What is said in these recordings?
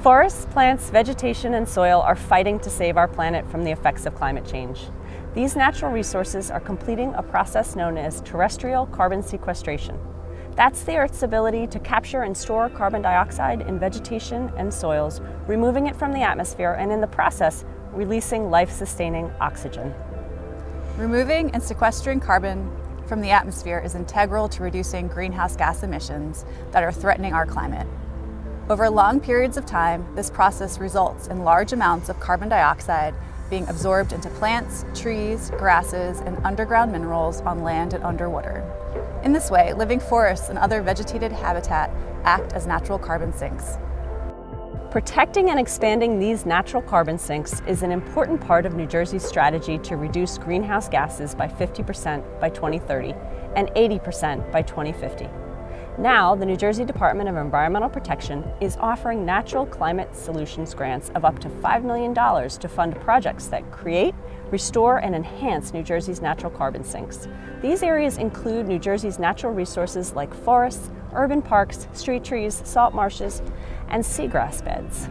Forests, plants, vegetation, and soil are fighting to save our planet from the effects of climate change. These natural resources are completing a process known as terrestrial carbon sequestration. That's the Earth's ability to capture and store carbon dioxide in vegetation and soils, removing it from the atmosphere and in the process, releasing life-sustaining oxygen. Removing and sequestering carbon from the atmosphere is integral to reducing greenhouse gas emissions that are threatening our climate. Over long periods of time, this process results in large amounts of carbon dioxide being absorbed into plants, trees, grasses, and underground minerals on land and underwater. In this way, living forests and other vegetated habitat act as natural carbon sinks. Protecting and expanding these natural carbon sinks is an important part of New Jersey's strategy to reduce greenhouse gases by 50% by 2030 and 80% by 2050. Now, the New Jersey Department of Environmental Protection is offering natural climate solutions grants of up to $5 million to fund projects that create, restore, and enhance New Jersey's natural carbon sinks. These areas include New Jersey's natural resources like forests, urban parks, street trees, salt marshes, and seagrass beds.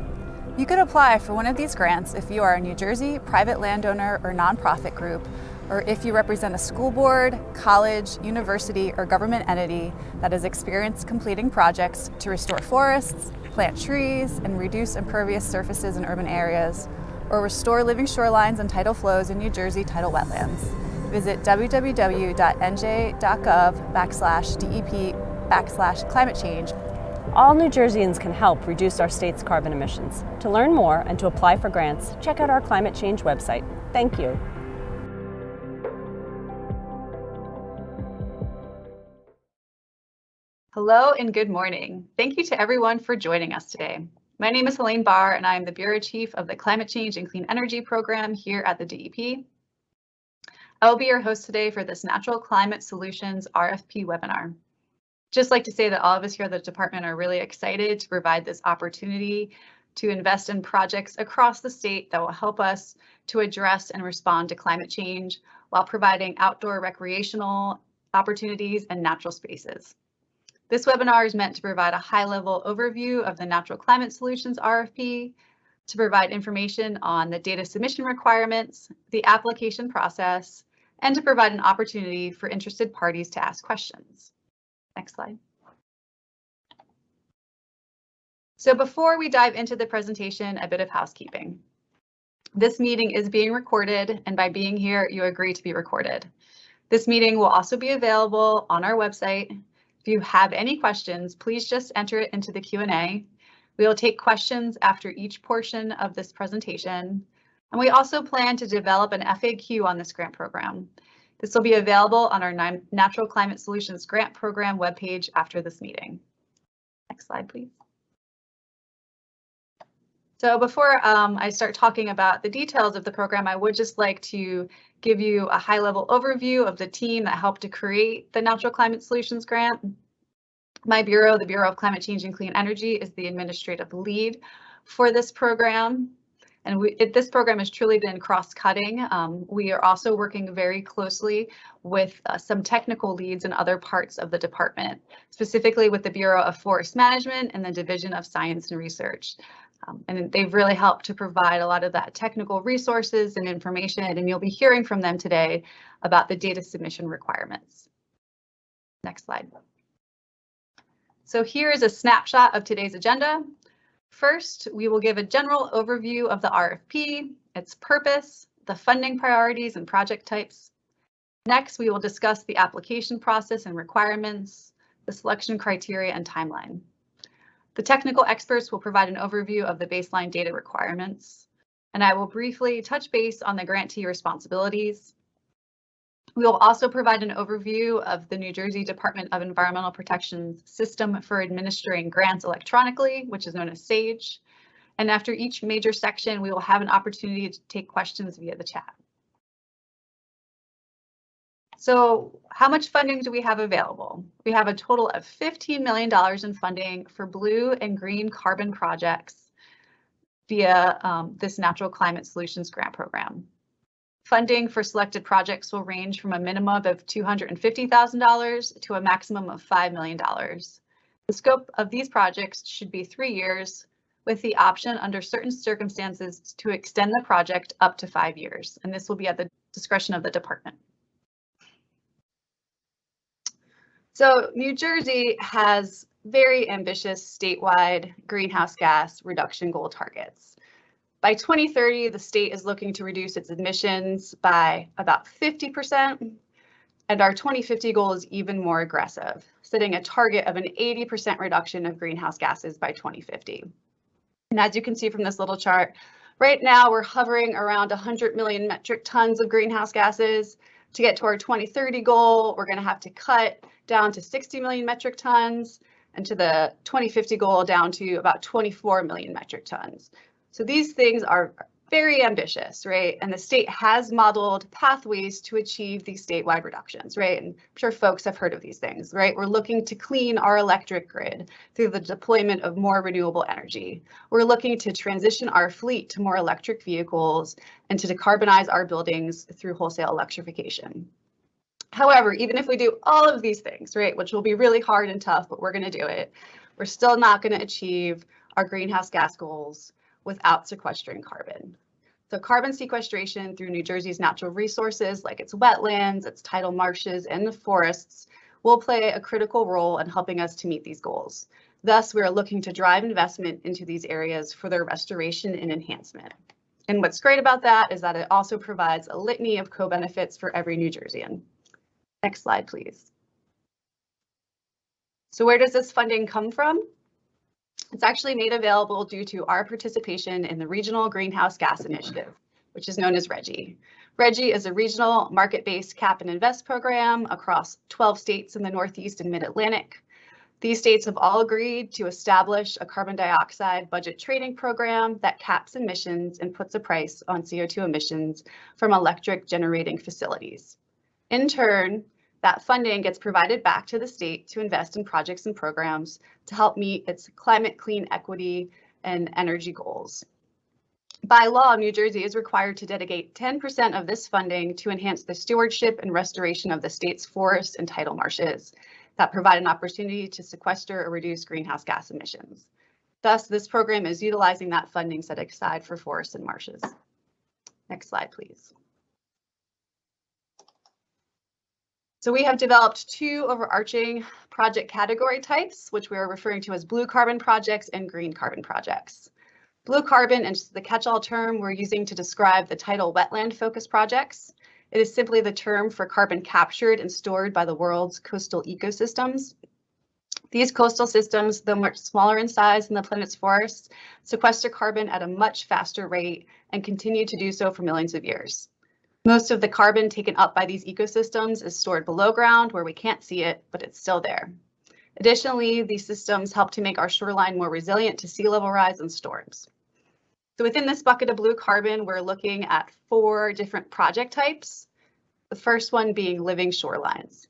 You could apply for one of these grants if you are a New Jersey private landowner or nonprofit group, or if you represent a school board, college, university, or government entity that has experience completing projects to restore forests, plant trees, and reduce impervious surfaces in urban areas, or restore living shorelines and tidal flows in New Jersey tidal wetlands. Visit www.nj.gov/DEP/climate change. All New Jerseyans can help reduce our state's carbon emissions. To learn more and to apply for grants, check out our climate change website. Thank you. Hello and good morning. Thank you to everyone for joining us today. My name is Helene Barr and I am the Bureau Chief of the Climate Change and Clean Energy Program here at the DEP. I will be your host today for this Natural Climate Solutions RFP webinar. Just like to say that all of us here at the department are really excited to provide this opportunity to invest in projects across the state that will help us to address and respond to climate change while providing outdoor recreational opportunities and natural spaces. This webinar is meant to provide a high-level overview of the Natural Climate Solutions RFP, to provide information on the data submission requirements, the application process, and to provide an opportunity for interested parties to ask questions. Next slide. So before we dive into the presentation, a bit of housekeeping. This meeting is being recorded, and by being here, you agree to be recorded. This meeting will also be available on our website. If you have any questions, please just enter it into the Q&A. We will take questions after each portion of this presentation. And we also plan to develop an FAQ on this grant program. This will be available on our Natural Climate Solutions Grant Program webpage after this meeting. Next slide, please. So before I start talking about the details of the program, I would just like to give you a high-level overview of the team that helped to create the Natural Climate Solutions Grant. My bureau, the Bureau of Climate Change and Clean Energy, is the administrative lead for this program. And this program has truly been cross-cutting. We are also working very closely with some technical leads in other parts of the department, specifically with the Bureau of Forest Management and the Division of Science and Research. And they've really helped to provide a lot of that technical resources and information, and you'll be hearing from them today about the data submission requirements. Next slide. So here is a snapshot of today's agenda. First, we will give a general overview of the RFP, its purpose, the funding priorities and project types. Next, we will discuss the application process and requirements, the selection criteria and timeline. The technical experts will provide an overview of the baseline data requirements, and I will briefly touch base on the grantee responsibilities. We will also provide an overview of the New Jersey Department of Environmental Protection's system for administering grants electronically, which is known as Sage. And after each major section, we will have an opportunity to take questions via the chat. So how much funding do we have available? We have a total of $15 million in funding for blue and green carbon projects via this Natural Climate Solutions Grant Program. Funding for selected projects will range from a minimum of $250,000 to a maximum of $5 million. The scope of these projects should be 3 years with the option under certain circumstances to extend the project up to 5 years, and this will be at the discretion of the department. So New Jersey has very ambitious statewide greenhouse gas reduction goal targets. By 2030, the state is looking to reduce its emissions by about 50%, and our 2050 goal is even more aggressive, setting a target of an 80% reduction of greenhouse gases by 2050. And as you can see from this little chart, right now we're hovering around 100 million metric tons of greenhouse gases. To get to our 2030 goal, we're going to have to cut down to 60 million metric tons, and to the 2050 goal down to about 24 million metric tons. So these things are very ambitious, right? And the state has modeled pathways to achieve these statewide reductions, right? And I'm sure folks have heard of these things, right? We're looking to clean our electric grid through the deployment of more renewable energy. We're looking to transition our fleet to more electric vehicles and to decarbonize our buildings through wholesale electrification. However, even if we do all of these things, right, which will be really hard and tough, but we're going to do it, we're still not going to achieve our greenhouse gas goals without sequestering carbon. So carbon sequestration through New Jersey's natural resources, like its wetlands, its tidal marshes, and the forests, will play a critical role in helping us to meet these goals. Thus, we are looking to drive investment into these areas for their restoration and enhancement. And what's great about that is that it also provides a litany of co-benefits for every New Jerseyan. Next slide, please. So where does this funding come from? It's actually made available due to our participation in the Regional Greenhouse Gas Initiative, which is known as RGGI. RGGI is a regional market-based cap and invest program across 12 states in the Northeast and Mid-Atlantic. These states have all agreed to establish a carbon dioxide budget trading program that caps emissions and puts a price on CO2 emissions from electric generating facilities. In turn, that funding gets provided back to the state to invest in projects and programs to help meet its climate, clean, equity, and energy goals. By law, New Jersey is required to dedicate 10% of this funding to enhance the stewardship and restoration of the state's forests and tidal marshes that provide an opportunity to sequester or reduce greenhouse gas emissions. Thus, this program is utilizing that funding set aside for forests and marshes. Next slide, please. So we have developed two overarching project category types, which we are referring to as blue carbon projects and green carbon projects. Blue carbon is the catch-all term we're using to describe the tidal wetland focused projects. It is simply the term for carbon captured and stored by the world's coastal ecosystems. These coastal systems, though much smaller in size than the planet's forests, sequester carbon at a much faster rate and continue to do so for millions of years. Most of the carbon taken up by these ecosystems is stored below ground where we can't see it, but it's still there. Additionally, these systems help to make our shoreline more resilient to sea level rise and storms. So within this bucket of blue carbon, we're looking at 4 different project types. The first one being living shorelines.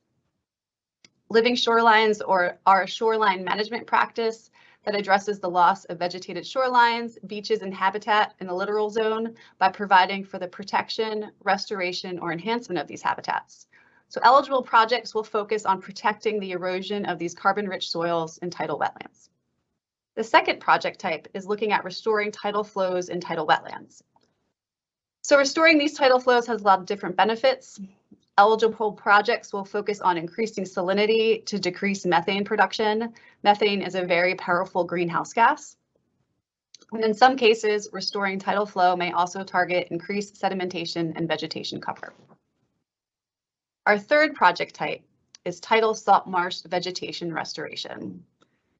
Living shorelines are a shoreline management practice that addresses the loss of vegetated shorelines, beaches, and habitat in the littoral zone by providing for the protection, restoration, or enhancement of these habitats. So eligible projects will focus on protecting the erosion of these carbon-rich soils and tidal wetlands. The second project type is looking at restoring tidal flows in tidal wetlands. So restoring these tidal flows has a lot of different benefits. Eligible projects will focus on increasing salinity to decrease methane production. Methane is a very powerful greenhouse gas. And in some cases, restoring tidal flow may also target increased sedimentation and vegetation cover. Our third project type is tidal salt marsh vegetation restoration.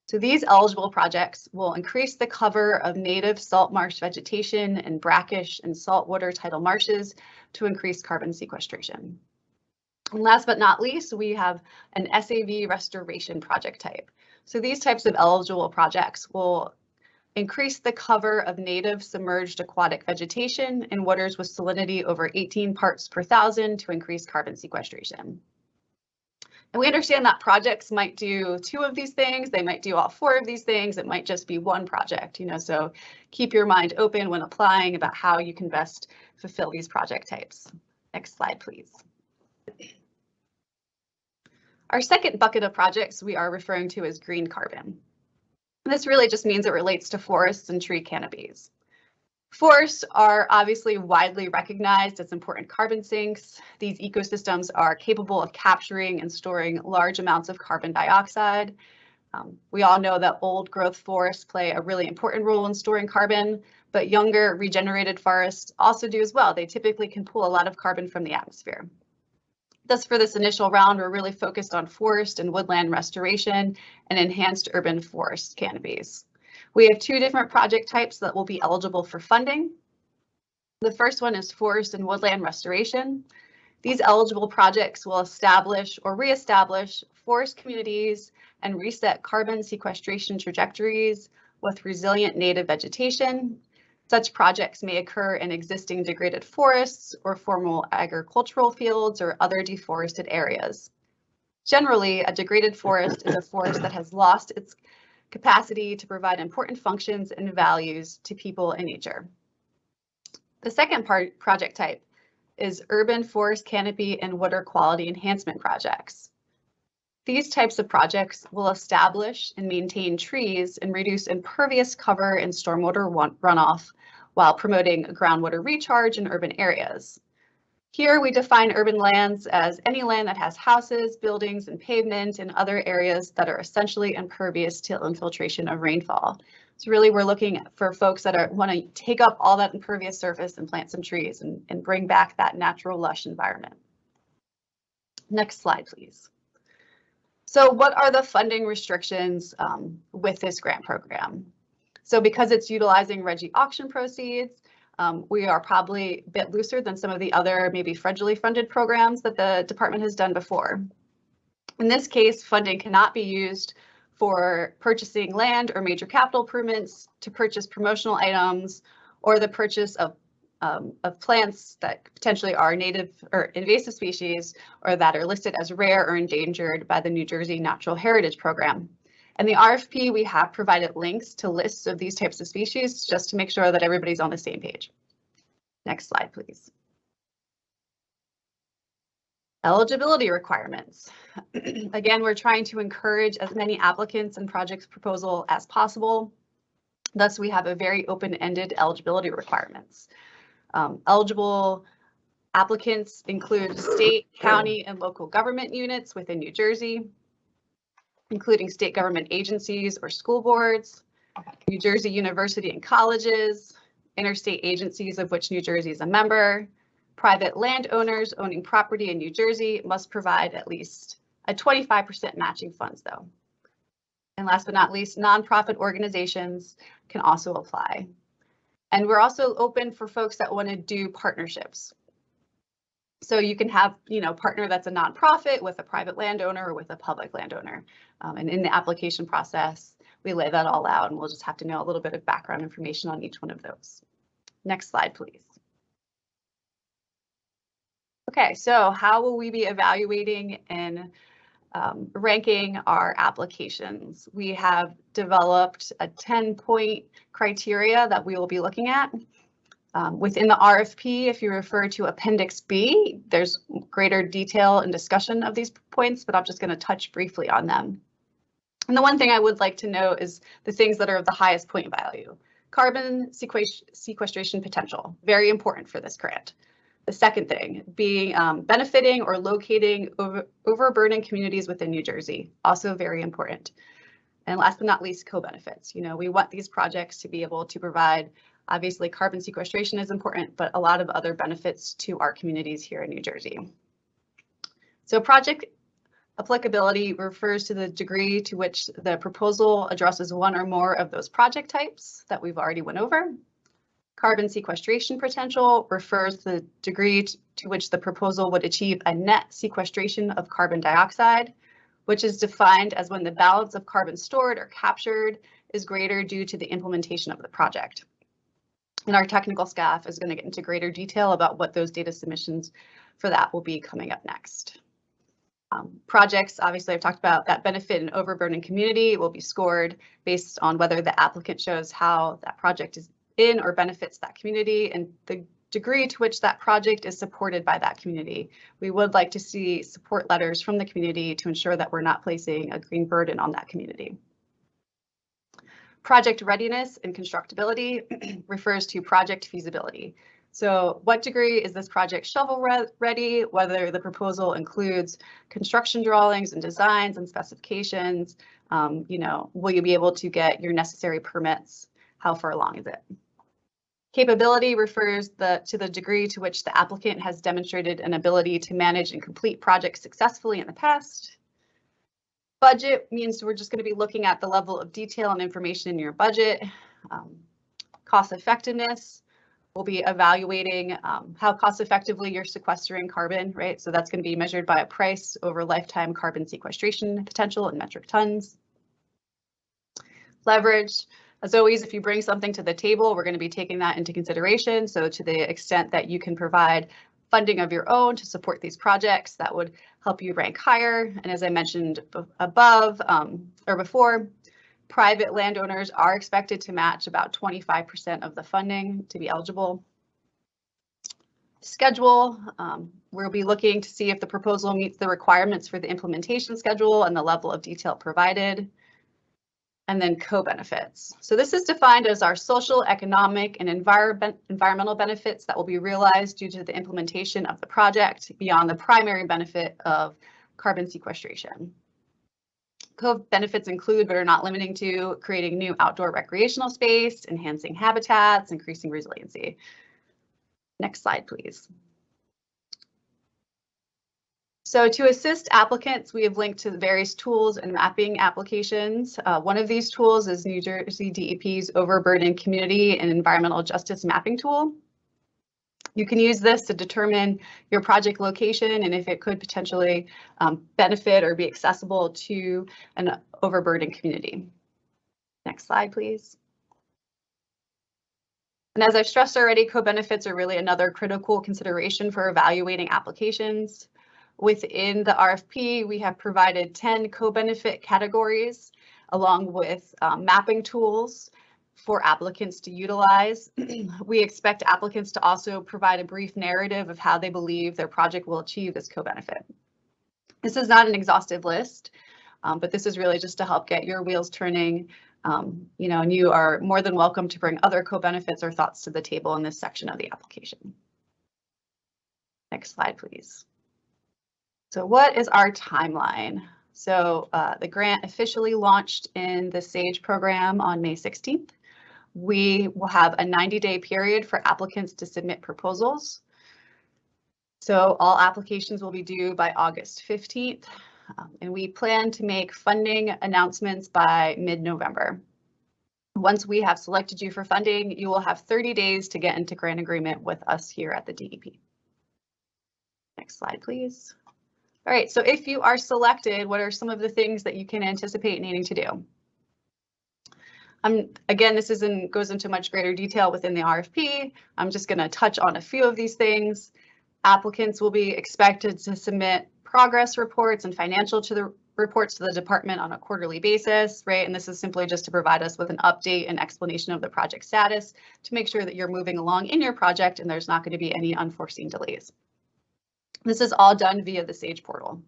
So these eligible projects will increase the cover of native salt marsh vegetation and brackish and saltwater tidal marshes to increase carbon sequestration. And last but not least, we have an SAV restoration project type. So these types of eligible projects will increase the cover of native submerged aquatic vegetation in waters with salinity over 18 parts per thousand to increase carbon sequestration. And we understand that projects might do 2 of these things, they might do all 4 of these things, it might just be one project, so keep your mind open when applying about how you can best fulfill these project types. Next slide, please. Our second bucket of projects we are referring to as green carbon. This really just means it relates to forests and tree canopies. Forests are obviously widely recognized as important carbon sinks. These ecosystems are capable of capturing and storing large amounts of carbon dioxide. We all know that old growth forests play a really important role in storing carbon, but younger regenerated forests also do as well. They typically can pull a lot of carbon from the atmosphere. Thus, for this initial round, we're really focused on forest and woodland restoration and enhanced urban forest canopies. We have two different project types that will be eligible for funding. The first one is forest and woodland restoration. These eligible projects will establish or reestablish forest communities and reset carbon sequestration trajectories with resilient native vegetation. Such projects may occur in existing degraded forests or formal agricultural fields or other deforested areas. Generally, a degraded forest is a forest that has lost its capacity to provide important functions and values to people and nature. The second project type is urban forest canopy and water quality enhancement projects. These types of projects will establish and maintain trees and reduce impervious cover and stormwater runoff while promoting groundwater recharge in urban areas. Here we define urban lands as any land that has houses, buildings, and pavement and other areas that are essentially impervious to infiltration of rainfall. So really we're looking for folks that want to take up all that impervious surface and plant some trees and bring back that natural lush environment. Next slide, please. So what are the funding restrictions with this grant program? So because it's utilizing RGGI auction proceeds, we are probably a bit looser than some of the other maybe federally funded programs that the department has done before. In this case, funding cannot be used for purchasing land or major capital improvements, to purchase promotional items, or the purchase of plants that potentially are native or invasive species or that are listed as rare or endangered by the New Jersey Natural Heritage Program. In the RFP, we have provided links to lists of these types of species just to make sure that everybody's on the same page. Next slide, please. Eligibility requirements. Again, we're trying to encourage as many applicants and project proposal as possible. Thus, we have a very open-ended eligibility requirements. Eligible applicants include state, county, and local government units within New Jersey, including state government agencies or school boards, New Jersey university and colleges, interstate agencies of which New Jersey is a member. Private landowners owning property in New Jersey must provide at least a 25% matching funds though. And last but not least, nonprofit organizations can also apply. And we're also open for folks that want to do partnerships. So you can have, partner that's a nonprofit with a private landowner or with a public landowner. And in the application process, we lay that all out, and we'll just have to know a little bit of background information on each one of those. Next slide, please. Okay, so how will we be evaluating and ranking our applications? We have developed a 10-point criteria that we will be looking at. Within the RFP, if you refer to Appendix B, there's greater detail and discussion of these points, but I'm just going to touch briefly on them. And the one thing I would like to note is the things that are of the highest point value. Carbon sequestration potential, very important for this grant. The second thing being benefiting or locating overburdened communities within New Jersey, also very important. And last but not least, co-benefits. We want these projects to be able to provide, obviously carbon sequestration is important, but a lot of other benefits to our communities here in New Jersey. So project applicability refers to the degree to which the proposal addresses one or more of those project types that we've already went over. Carbon sequestration potential refers to the degree to which the proposal would achieve a net sequestration of carbon dioxide, which is defined as when the balance of carbon stored or captured is greater due to the implementation of the project. And our technical staff is going to get into greater detail about what those data submissions for that will be coming up next. Projects, obviously I've talked about that benefit an overburdened community will be scored based on whether the applicant shows how that project is in or benefits that community and the degree to which that project is supported by that community. We would like to see support letters from the community to ensure that we're not placing a green burden on that community. Project readiness and constructability refers to project feasibility. So what degree is this project shovel ready, whether the proposal includes construction drawings and designs and specifications, will you be able to get your necessary permits? How far along is it? Capability refers to the degree to which the applicant has demonstrated an ability to manage and complete projects successfully in the past. Budget means we're just going to be looking at the level of detail and information in your budget. Cost effectiveness, we'll be evaluating how cost effectively you're sequestering carbon, right? So that's going to be measured by a price over lifetime carbon sequestration potential in metric tons. Leverage, as always, if you bring something to the table, we're going to be taking that into consideration. So to the extent that you can provide funding of your own to support these projects, that would help you rank higher. And as I mentioned above or before, private landowners are expected to match about 25% of the funding to be eligible. Schedule, we'll be looking to see if the proposal meets the requirements for the implementation schedule and the level of detail provided. And then co-benefits. So this is defined as our social, economic, and environmental benefits that will be realized due to the implementation of the project beyond the primary benefit of carbon sequestration. Co-benefits include, but are not limiting to, creating new outdoor recreational space, enhancing habitats, increasing resiliency. Next slide, please. So to assist applicants, we have linked to the various tools and mapping applications. One of these tools is New Jersey DEP's Overburden Community and Environmental Justice Mapping Tool. You can use this to determine your project location and if it could potentially benefit or be accessible to an overburdened community. Next slide, please. And as I've stressed already, co-benefits are really another critical consideration for evaluating applications. Within the RFP, we have provided 10 co-benefit categories along with mapping tools for applicants to utilize. We expect applicants to also provide a brief narrative of how they believe their project will achieve this co-benefit. This is not an exhaustive list, but this is really just to help get your wheels turning. And you are more than welcome to bring other co-benefits or thoughts to the table in this section of the application. Next slide, please. So what is our timeline? So the grant officially launched in the Sage program on May 16th. We will have a 90-day period for applicants to submit proposals. So all applications will be due by August 15th, and we plan to make funding announcements by mid-November. Once we have selected you for funding, you will have 30 days to get into grant agreement with us here at the DEP. Next slide, please. All right, so if you are selected, what are some of the things that you can anticipate needing to do? Again, this goes into much greater detail within the RFP. I'm just going to touch on a few of these things. Applicants will be expected to submit progress reports and financial reports to the department on a quarterly basis, right? And this is simply just to provide us with an update and explanation of the project status to make sure that you're moving along in your project and there's not going to be any unforeseen delays. This is all done via the Sage portal.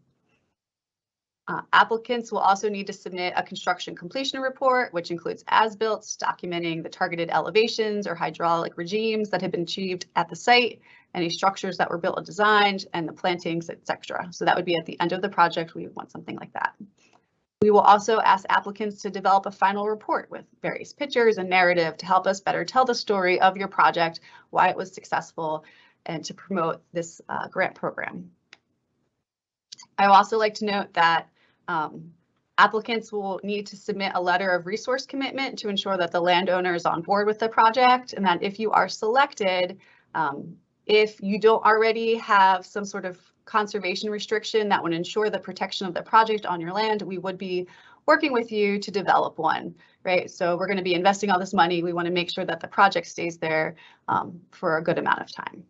Applicants will also need to submit a construction completion report, which includes as-built, documenting the targeted elevations or hydraulic regimes that have been achieved at the site, any structures that were built and designed, and the plantings, etc. So that would be at the end of the project. We would want something like that. We will also ask applicants to develop a final report with various pictures and narrative to help us better tell the story of your project, why it was successful, and to promote this grant program. I would also like to note that applicants will need to submit a letter of resource commitment to ensure that the landowner is on board with the project, and that if you are selected, if you don't already have some sort of conservation restriction that would ensure the protection of the project on your land, we would be working with you to develop one, right? So we're going to be investing all this money. We want to make sure that the project stays there for a good amount of time.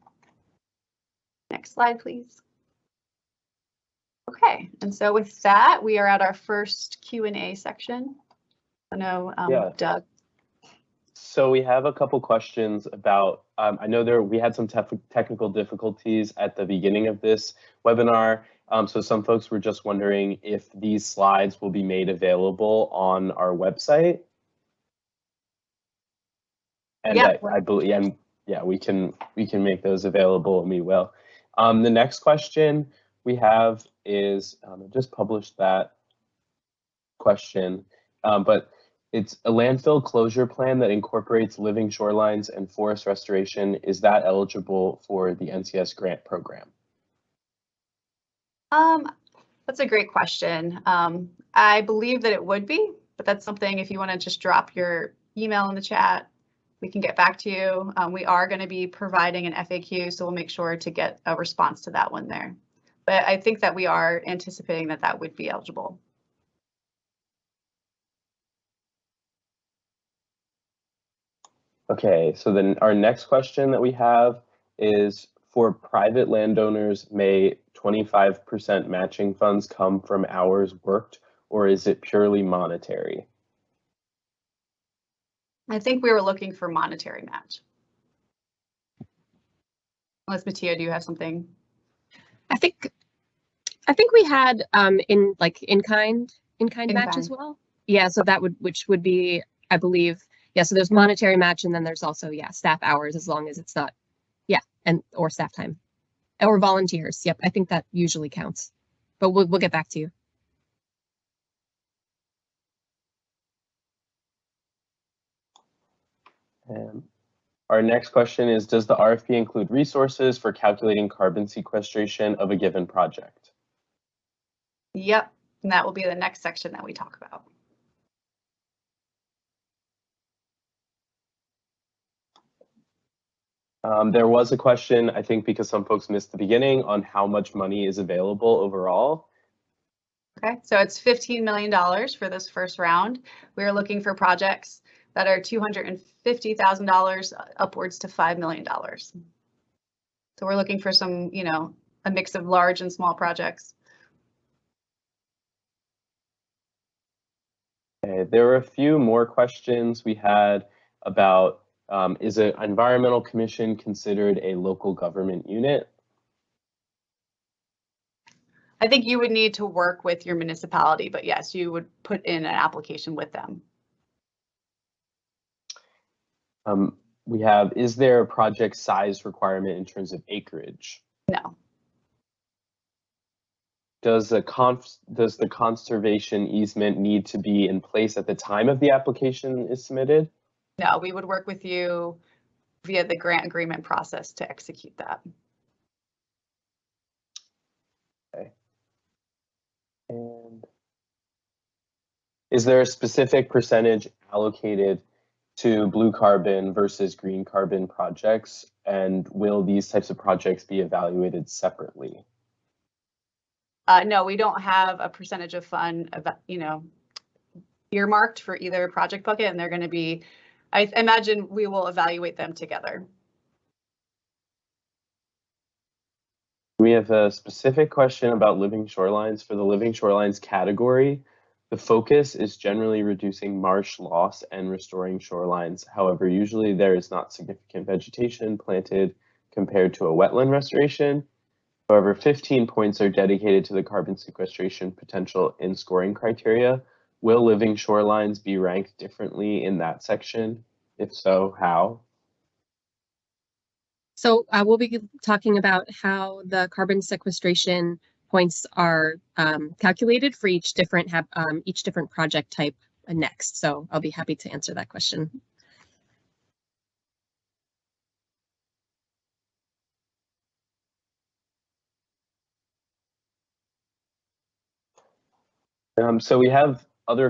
Next slide, please. Okay, and so with that, we are at our first Q&A section. I know, Doug. So we have a couple questions about, I know we had some technical difficulties at the beginning of this webinar. So some folks were just wondering if these slides will be made available on our website. And Yeah. I believe, and yeah, we can make those available, and we will. The next question we have is, I just published that question, but it's a landfill closure plan that incorporates living shorelines and forest restoration. Is that eligible for the NCS grant program? That's a great question. I believe that it would be, but that's something, if you want to just drop your email in the chat, we can get back to you. We are going to be providing an FAQ, so we'll make sure to get a response to that one there. But I think that we are anticipating that that would be eligible. Okay, so then our next question that we have is, for private landowners, may 25% matching funds come from hours worked, or is it purely monetary? I think we were looking for monetary match. Unless Mattia, do you have something? I think we had in-kind match as well. Yeah, so that would, which would be, I believe, yeah, so there's monetary match, and then there's also, yeah, staff hours, as long as it's not, yeah, or staff time or volunteers. Yep, I think that usually counts, but we'll get back to you. And our next question is, does the RFP include resources for calculating carbon sequestration of a given project? Yep, and that will be the next section that we talk about. There was a question, I think because some folks missed the beginning, on how much money is available overall. Okay, so it's $15 million for this first round. We are looking for projects that are $250,000 upwards to $5 million. So we're looking for some, you know, a mix of large and small projects. Okay, there were a few more questions we had about, is an environmental commission considered a local government unit? I think you would need to work with your municipality, but yes, you would put in an application with them. We have, is there a project size requirement in terms of acreage? No. Does the conservation easement need to be in place at the time of the application is submitted? No, we would work with you via the grant agreement process to execute that. Okay. And is there a specific percentage allocated to blue carbon versus green carbon projects? And will these types of projects be evaluated separately? No, we don't have a percentage of fund, you know, earmarked for either project bucket, and they're going to be, I imagine we will evaluate them together. We have a specific question about living shorelines. For the living shorelines category, the focus is generally reducing marsh loss and restoring shorelines. However, usually there is not significant vegetation planted compared to a wetland restoration. However, 15 points are dedicated to the carbon sequestration potential in scoring criteria. Will living shorelines be ranked differently in that section? If so, how? So we'll be talking about how the carbon sequestration points are calculated for each different project type next. So I'll be happy to answer that question. So we have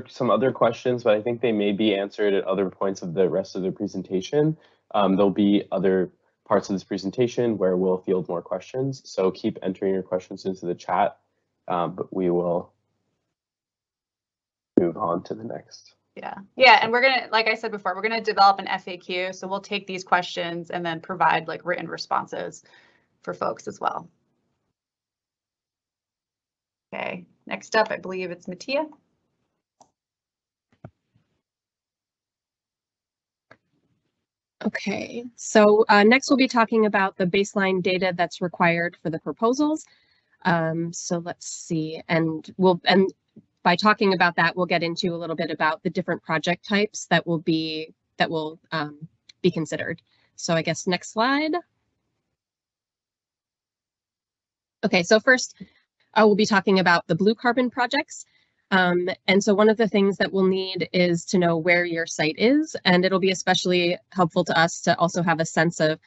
some other questions, but I think they may be answered at other points of the rest of the presentation. There'll be other parts of this presentation where we'll field more questions. So keep entering your questions into the chat, but we will move on to the next. Yeah, and we're gonna, like I said before, we're gonna develop an FAQ. So we'll take these questions and then provide like written responses for folks as well. Okay, next up, I believe it's Mattia. Okay, so next we'll be talking about the baseline data that's required for the proposals. So let's see, and by talking about that, we'll get into a little bit about the different project types that will be considered. So I guess next slide. Okay, so first I will be talking about the blue carbon projects. And so one of the things that we'll need is to know where your site is, and it'll be especially helpful to us to also have a sense of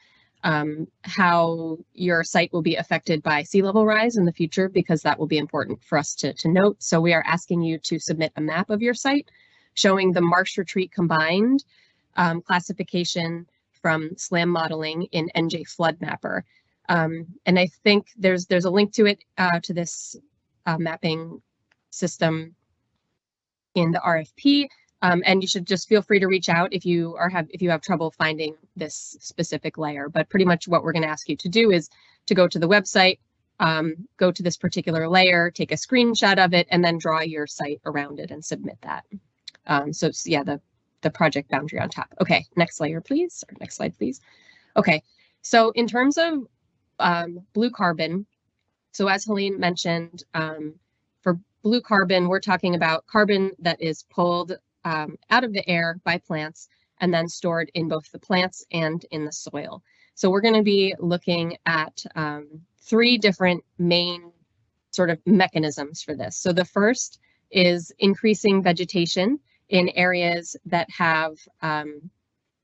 how your site will be affected by sea level rise in the future, because that will be important for us to note. So we are asking you to submit a map of your site showing the marsh retreat combined classification from SLAM modeling in NJ Flood Mapper. And I think there's a link to it, to this mapping system in the RFP. And you should just feel free to reach out if you have trouble finding this specific layer. But pretty much what we're going to ask you to do is to go to the website, go to this particular layer, take a screenshot of it, and then draw your site around it and submit that. So it's, yeah, the project boundary on top. Okay, next layer, please. Or next slide, please. Okay, so in terms of blue carbon, so as Helene mentioned, for blue carbon, we're talking about carbon that is pulled out of the air by plants and then stored in both the plants and in the soil. So we're going to be looking at 3 different main sort of mechanisms for this. So the first is increasing vegetation in areas that have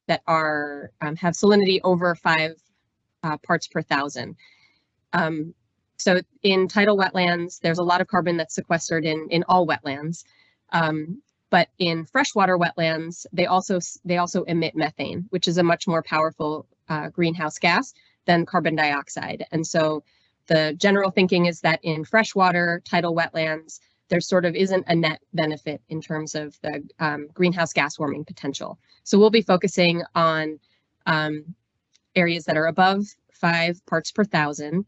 salinity over 5 parts per thousand. So in tidal wetlands, there's a lot of carbon that's sequestered in all wetlands. But in freshwater wetlands, they also emit methane, which is a much more powerful greenhouse gas than carbon dioxide. And so the general thinking is that in freshwater tidal wetlands, there sort of isn't a net benefit in terms of the greenhouse gas warming potential. So we'll be focusing on areas that are above 5 parts per thousand.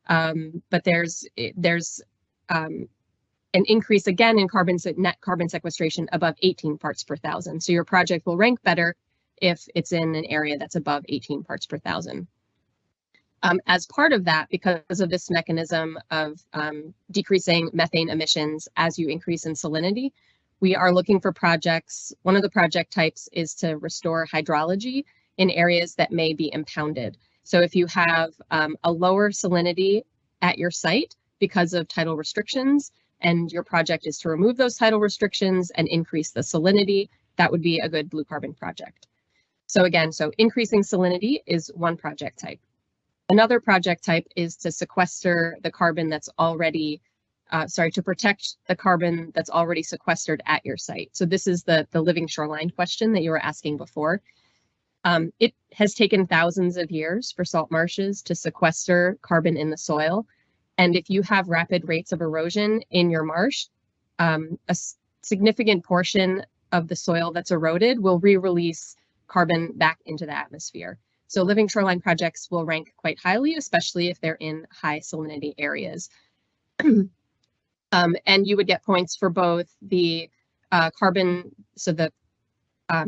But there's an increase again in net carbon sequestration above 18 parts per thousand. So your project will rank better if it's in an area that's above 18 parts per thousand. As part of that, because of this mechanism of decreasing methane emissions as you increase in salinity, we are looking for projects. One of the project types is to restore hydrology in areas that may be impounded. So if you have a lower salinity at your site because of tidal restrictions, and your project is to remove those tidal restrictions and increase the salinity, that would be a good blue carbon project. So again, increasing salinity is one project type. Another project type is to sequester the carbon that's already, to protect the carbon that's already sequestered at your site. So this is the living shoreline question that you were asking before. It has taken thousands of years for salt marshes to sequester carbon in the soil. And if you have rapid rates of erosion in your marsh, a significant portion of the soil that's eroded will re-release carbon back into the atmosphere. So living shoreline projects will rank quite highly, especially if they're in high salinity areas. And you would get points for both the carbon, so the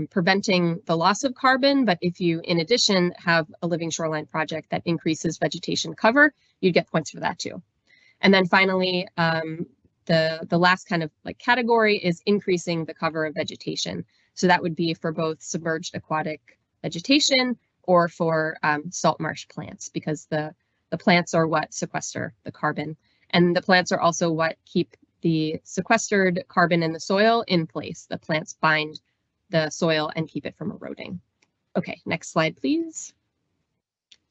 preventing the loss of carbon, but if you, in addition, have a living shoreline project that increases vegetation cover, you'd get points for that too. And then finally, the last kind of like category is increasing the cover of vegetation. So that would be for both submerged aquatic vegetation or for salt marsh plants, because the plants are what sequester the carbon. And the plants are also what keep the sequestered carbon in the soil in place. The plants bind the soil and keep it from eroding. Okay, next slide, please.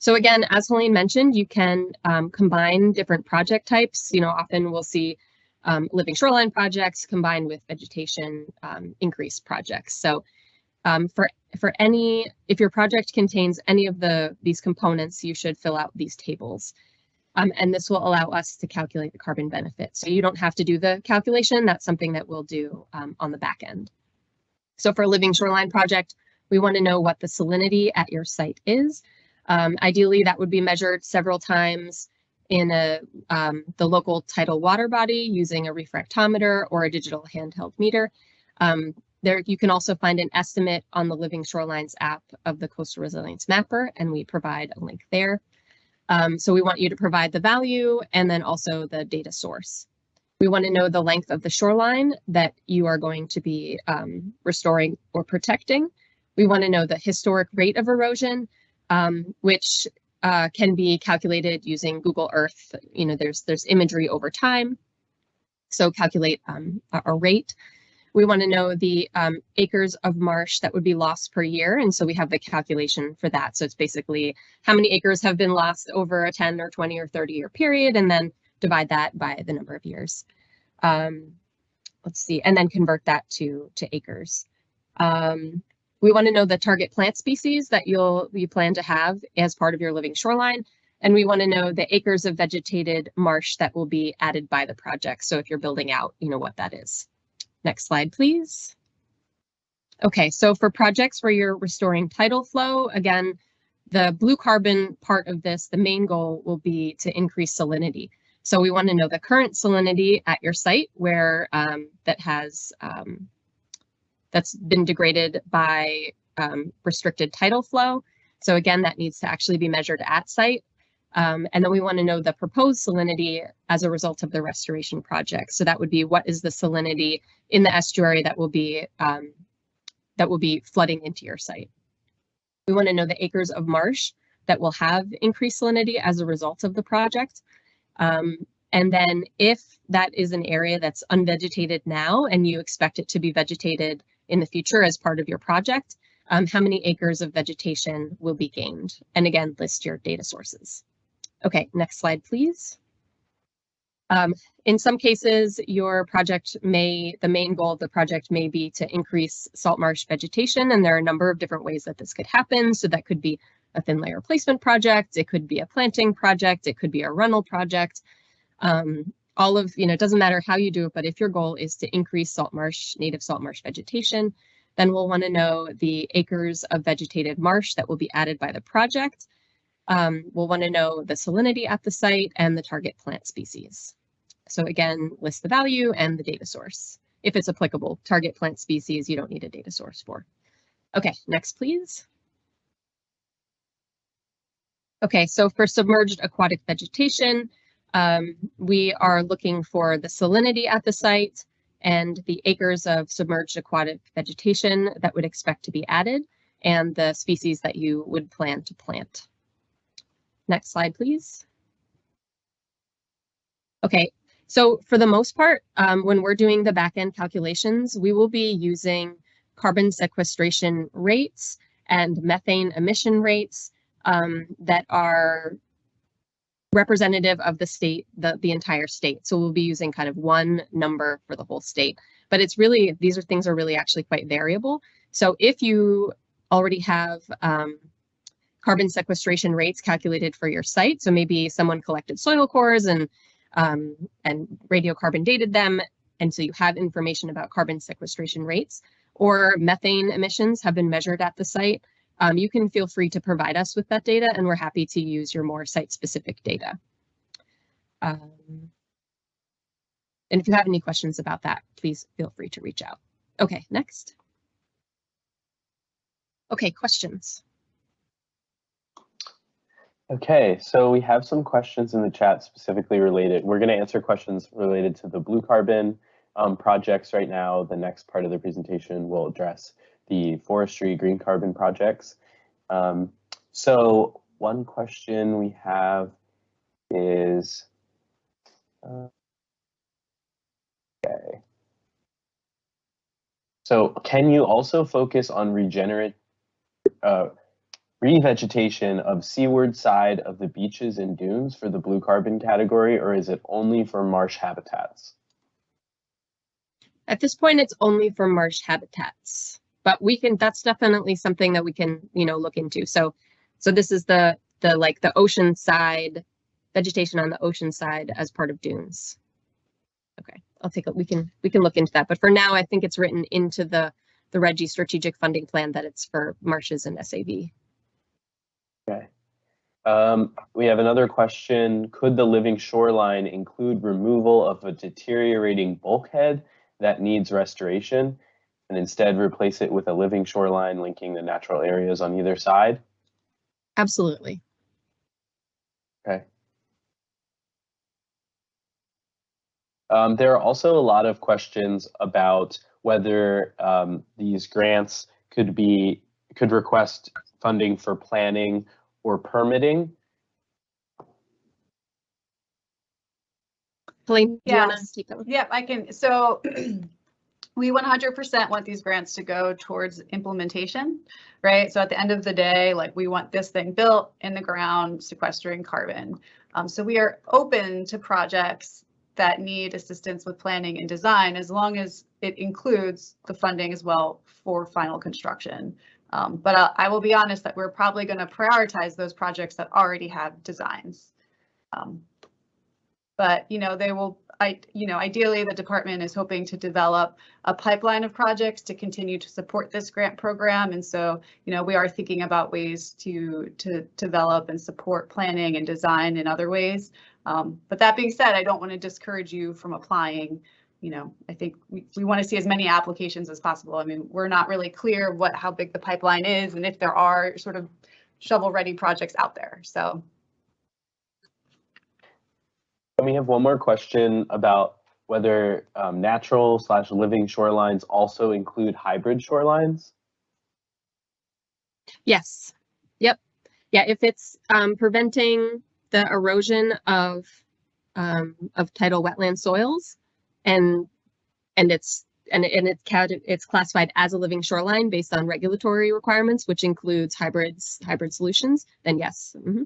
So again, as Helene mentioned, you can combine different project types. You know, often we'll see living shoreline projects combined with vegetation increase projects. So if your project contains any of these components, you should fill out these tables. And this will allow us to calculate the carbon benefit. So you don't have to do the calculation. That's something that we'll do on the back end. So for a living shoreline project, we want to know what the salinity at your site is. Ideally, that would be measured several times in the local tidal water body using a refractometer or a digital handheld meter. There, you can also find an estimate on the Living Shorelines app of the Coastal Resilience Mapper, and we provide a link there. So we want you to provide the value and then also the data source. We want to know the length of the shoreline that you are going to be restoring or protecting. We want to know the historic rate of erosion, which can be calculated using Google Earth. You know, there's imagery over time, so calculate a rate. We want to know the acres of marsh that would be lost per year, and so we have the calculation for that. So it's basically how many acres have been lost over a 10 or 20 or 30-year period, and then divide that by the number of years. Let's see, and then convert that to acres. We want to know the target plant species that you plan to have as part of your living shoreline. And we want to know the acres of vegetated marsh that will be added by the project. So if you're building out, you know what that is. Next slide, please. Okay, so for projects where you're restoring tidal flow, again, the blue carbon part of this, the main goal will be to increase salinity. So we want to know the current salinity at your site where that's been degraded by restricted tidal flow. So again, that needs to actually be measured at site. And then we want to know the proposed salinity as a result of the restoration project. So that would be, what is the salinity in the estuary that will be flooding into your site. We want to know the acres of marsh that will have increased salinity as a result of the project. And then if that is an area that's unvegetated now and you expect it to be vegetated in the future as part of your project, how many acres of vegetation will be gained? And again, list your data sources. Okay, next slide, please. In some cases, your project the main goal of the project may be to increase salt marsh vegetation, and there are a number of different ways that this could happen. So that could be a thin layer replacement project, it could be a planting project, it could be a runnel project. All of, it doesn't matter how you do it, but if your goal is to increase salt marsh, native salt marsh vegetation, then we'll want to know the acres of vegetated marsh that will be added by the project. We'll want to know the salinity at the site and the target plant species. So again, list the value and the data source. If it's applicable, target plant species, you don't need a data source for. Okay, next, please. Okay, so for submerged aquatic vegetation, we are looking for the salinity at the site and the acres of submerged aquatic vegetation that would expect to be added and the species that you would plan to plant. Next slide, please. Okay, so for the most part, when we're doing the backend calculations, we will be using carbon sequestration rates and methane emission rates that are representative of the state, the entire state. So we'll be using kind of one number for the whole state. But it's really, these things are really actually quite variable. So if you already have carbon sequestration rates calculated for your site, so maybe someone collected soil cores and radiocarbon dated them, and so you have information about carbon sequestration rates, or methane emissions have been measured at the site, you can feel free to provide us with that data, and we're happy to use your more site-specific data. And if you have any questions about that, please feel free to reach out. Okay, next. Okay, questions. Okay, so we have some questions in the chat specifically related. We're going to answer questions related to the blue carbon projects right now. The next part of the presentation will address the forestry green carbon projects. So one question we have is, okay. So can you also focus on revegetation of seaward side of the beaches and dunes for the blue carbon category, or is it only for marsh habitats? At this point, it's only for marsh habitats, but we can, that's definitely something that we can, look into. So this is the ocean side, vegetation on the ocean side as part of dunes. Okay, I'll take it. We can look into that. But for now, I think it's written into the RGGI strategic funding plan that it's for marshes and SAV. Okay. We have another question. Could the living shoreline include removal of a deteriorating bulkhead that needs restoration and instead replace it with a living shoreline linking the natural areas on either side? Absolutely. Okay. There are also a lot of questions about whether these grants could could request funding for planning or permitting. Helene, do you want to Yes. keep that one? Yep, I can. So we 100% want these grants to go towards implementation, right? So at the end of the day, like we want this thing built in the ground, sequestering carbon. So we are open to projects that need assistance with planning and design, as long as it includes the funding as well for final construction. But I will be honest that we're probably going to prioritize those projects that already have designs. But they will. Ideally, the department is hoping to develop a pipeline of projects to continue to support this grant program, and so we are thinking about ways to develop and support planning and design in other ways. But that being said, I don't want to discourage you from applying. I think we want to see as many applications as possible. I mean, we're not really clear how big the pipeline is and if there are sort of shovel-ready projects out there. So. And we have one more question about whether natural/living shorelines also include hybrid shorelines. Yes. Yep. Yeah. If it's preventing the erosion of tidal wetland soils, and it's classified as a living shoreline based on regulatory requirements, which includes hybrid solutions, then yes. Mm-hmm.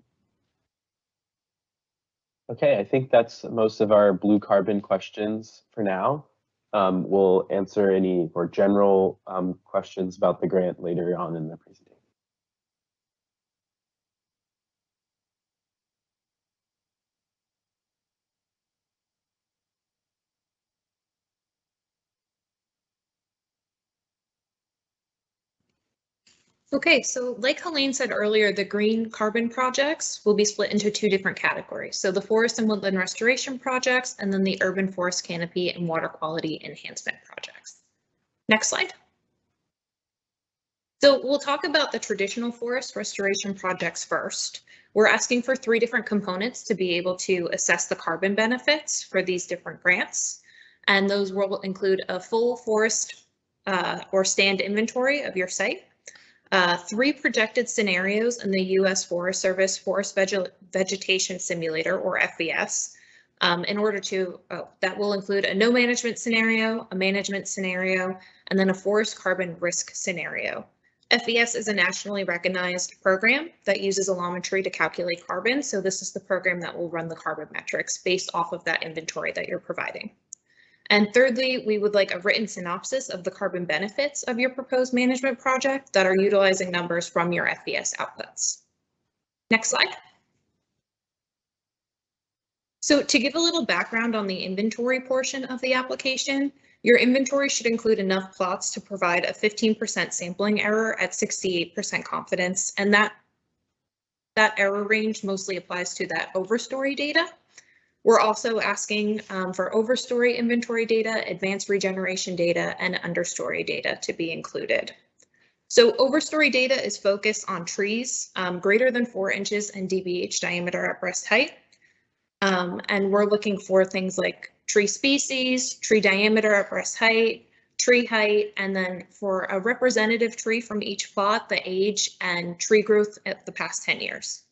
Okay, I think that's most of our blue carbon questions for now. We'll answer any more general questions about the grant later on in the presentation. Okay, so like Helene said earlier, the green carbon projects will be split into two different categories. So the forest and woodland restoration projects, and then the urban forest canopy and water quality enhancement projects. Next slide. So we'll talk about the traditional forest restoration projects first. We're asking for 3 different components to be able to assess the carbon benefits for these different grants. And those will include a full forest or stand inventory of your site, 3 projected scenarios in the U.S. Forest Service Forest Vegetation Simulator, or FVS, that will include a no management scenario, a management scenario, and then a forest carbon risk scenario. FVS is a nationally recognized program that uses allometry to calculate carbon, so this is the program that will run the carbon metrics based off of that inventory that you're providing. And thirdly, we would like a written synopsis of the carbon benefits of your proposed management project that are utilizing numbers from your FVS outputs. Next slide. So to give a little background on the inventory portion of the application, your inventory should include enough plots to provide a 15% sampling error at 68% confidence, and that error range mostly applies to that overstory data. We're also asking for overstory inventory data, advanced regeneration data, and understory data to be included. So overstory data is focused on trees greater than 4 inches in DBH diameter at breast height. And we're looking for things like tree species, tree diameter at breast height, tree height, and then for a representative tree from each plot, the age and tree growth at the past 10 years.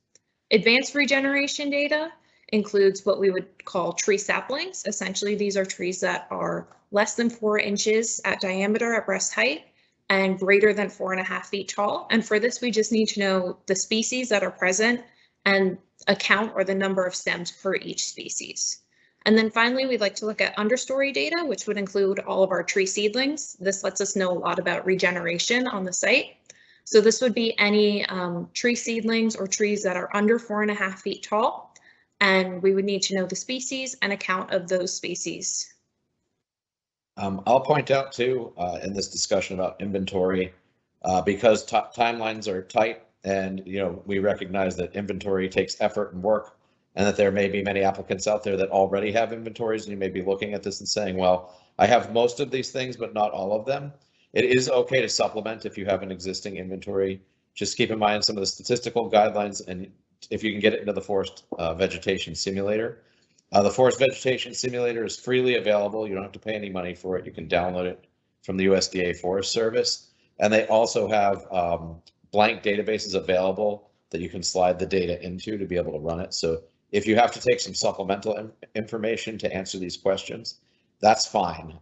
Advanced regeneration data includes what we would call tree saplings. Essentially, these are trees that are less than 4 inches at diameter at breast height and greater than 4.5 feet tall. And for this, we just need to know the species that are present and a count or the number of stems per each species. And then finally, we'd like to look at understory data, which would include all of our tree seedlings. This lets us know a lot about regeneration on the site. So this would be any tree seedlings or trees that are under 4.5 feet tall. And we would need to know the species and a count of those species. I'll point out too, in this discussion about inventory, because timelines are tight and we recognize that inventory takes effort and work, and that there may be many applicants out there that already have inventories, and you may be looking at this and saying, well, I have most of these things, but not all of them. It is okay to supplement if you have an existing inventory. Just keep in mind some of the statistical guidelines, and if you can get it into the Forest Vegetation Simulator. The Forest Vegetation Simulator is freely available. You don't have to pay any money for it. You can download it from the USDA Forest Service. And they also have blank databases available that you can slide the data into to be able to run it. So if you have to take some supplemental information to answer these questions, that's fine.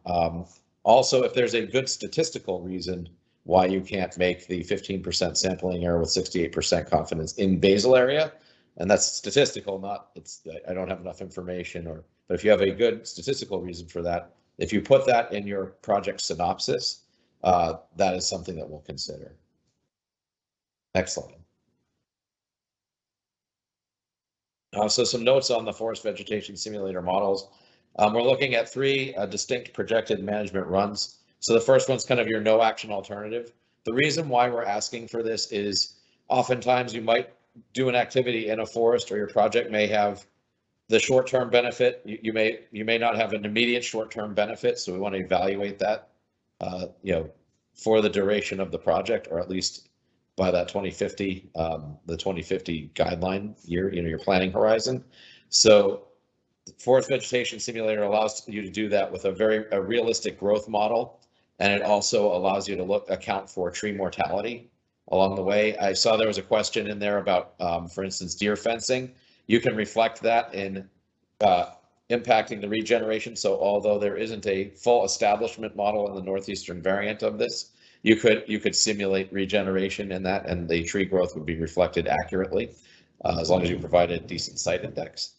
Also, if there's a good statistical reason why you can't make the 15% sampling error with 68% confidence in basal area, and that's statistical, not I don't have enough information, but if you have a good statistical reason for that, if you put that in your project synopsis, that is something that we'll consider. Next slide. So some notes on the forest vegetation simulator models. We're looking at 3 distinct projected management runs. So the first one's kind of your no action alternative. The reason why we're asking for this is oftentimes you might do an activity in a forest, or your project may have the short-term benefit. You may not have an immediate short-term benefit, so we want to evaluate that, for the duration of the project, or at least by that 2050, the 2050 guideline year, your planning horizon. So forest vegetation simulator allows you to do that with a realistic growth model, and it also allows you to account for tree mortality along the way. I saw there was a question in there about, for instance, deer fencing. You can reflect that in impacting the regeneration. So although there isn't a full establishment model in the northeastern variant of this, you could simulate regeneration in that, and the tree growth would be reflected accurately, as long as you provide a decent site index.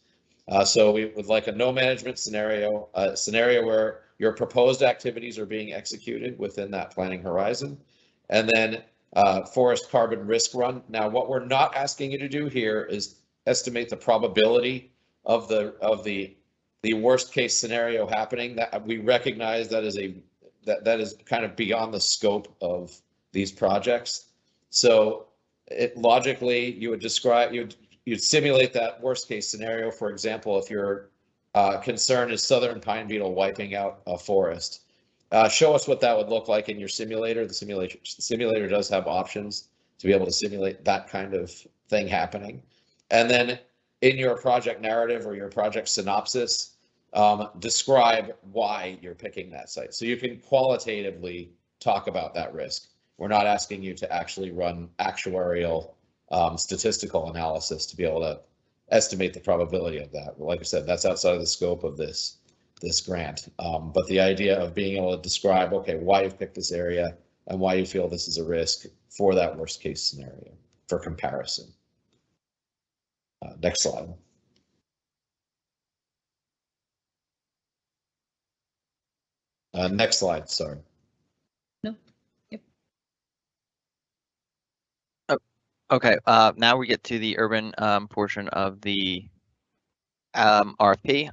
So we would like a no management scenario, a scenario where your proposed activities are being executed within that planning horizon, and then forest carbon risk run. Now, what we're not asking you to do here is estimate the probability of the worst case scenario happening. That we recognize that is kind of beyond the scope of these projects. So logically, you would you'd simulate that worst case scenario. For example, if your concern is southern pine beetle wiping out a forest, show us what that would look like in your simulator. The simulator does have options to be able to simulate that kind of thing happening. And then in your project narrative or your project synopsis, describe why you're picking that site. So you can qualitatively talk about that risk. We're not asking you to actually run actuarial statistical analysis to be able to estimate the probability of that. Like I said, that's outside of the scope of this grant. But the idea of being able to describe, okay, why you've picked this area and why you feel this is a risk for that worst case scenario for comparison. Next slide. Next slide, sorry. No. Yep. Okay, now we get to the urban portion of the RFP.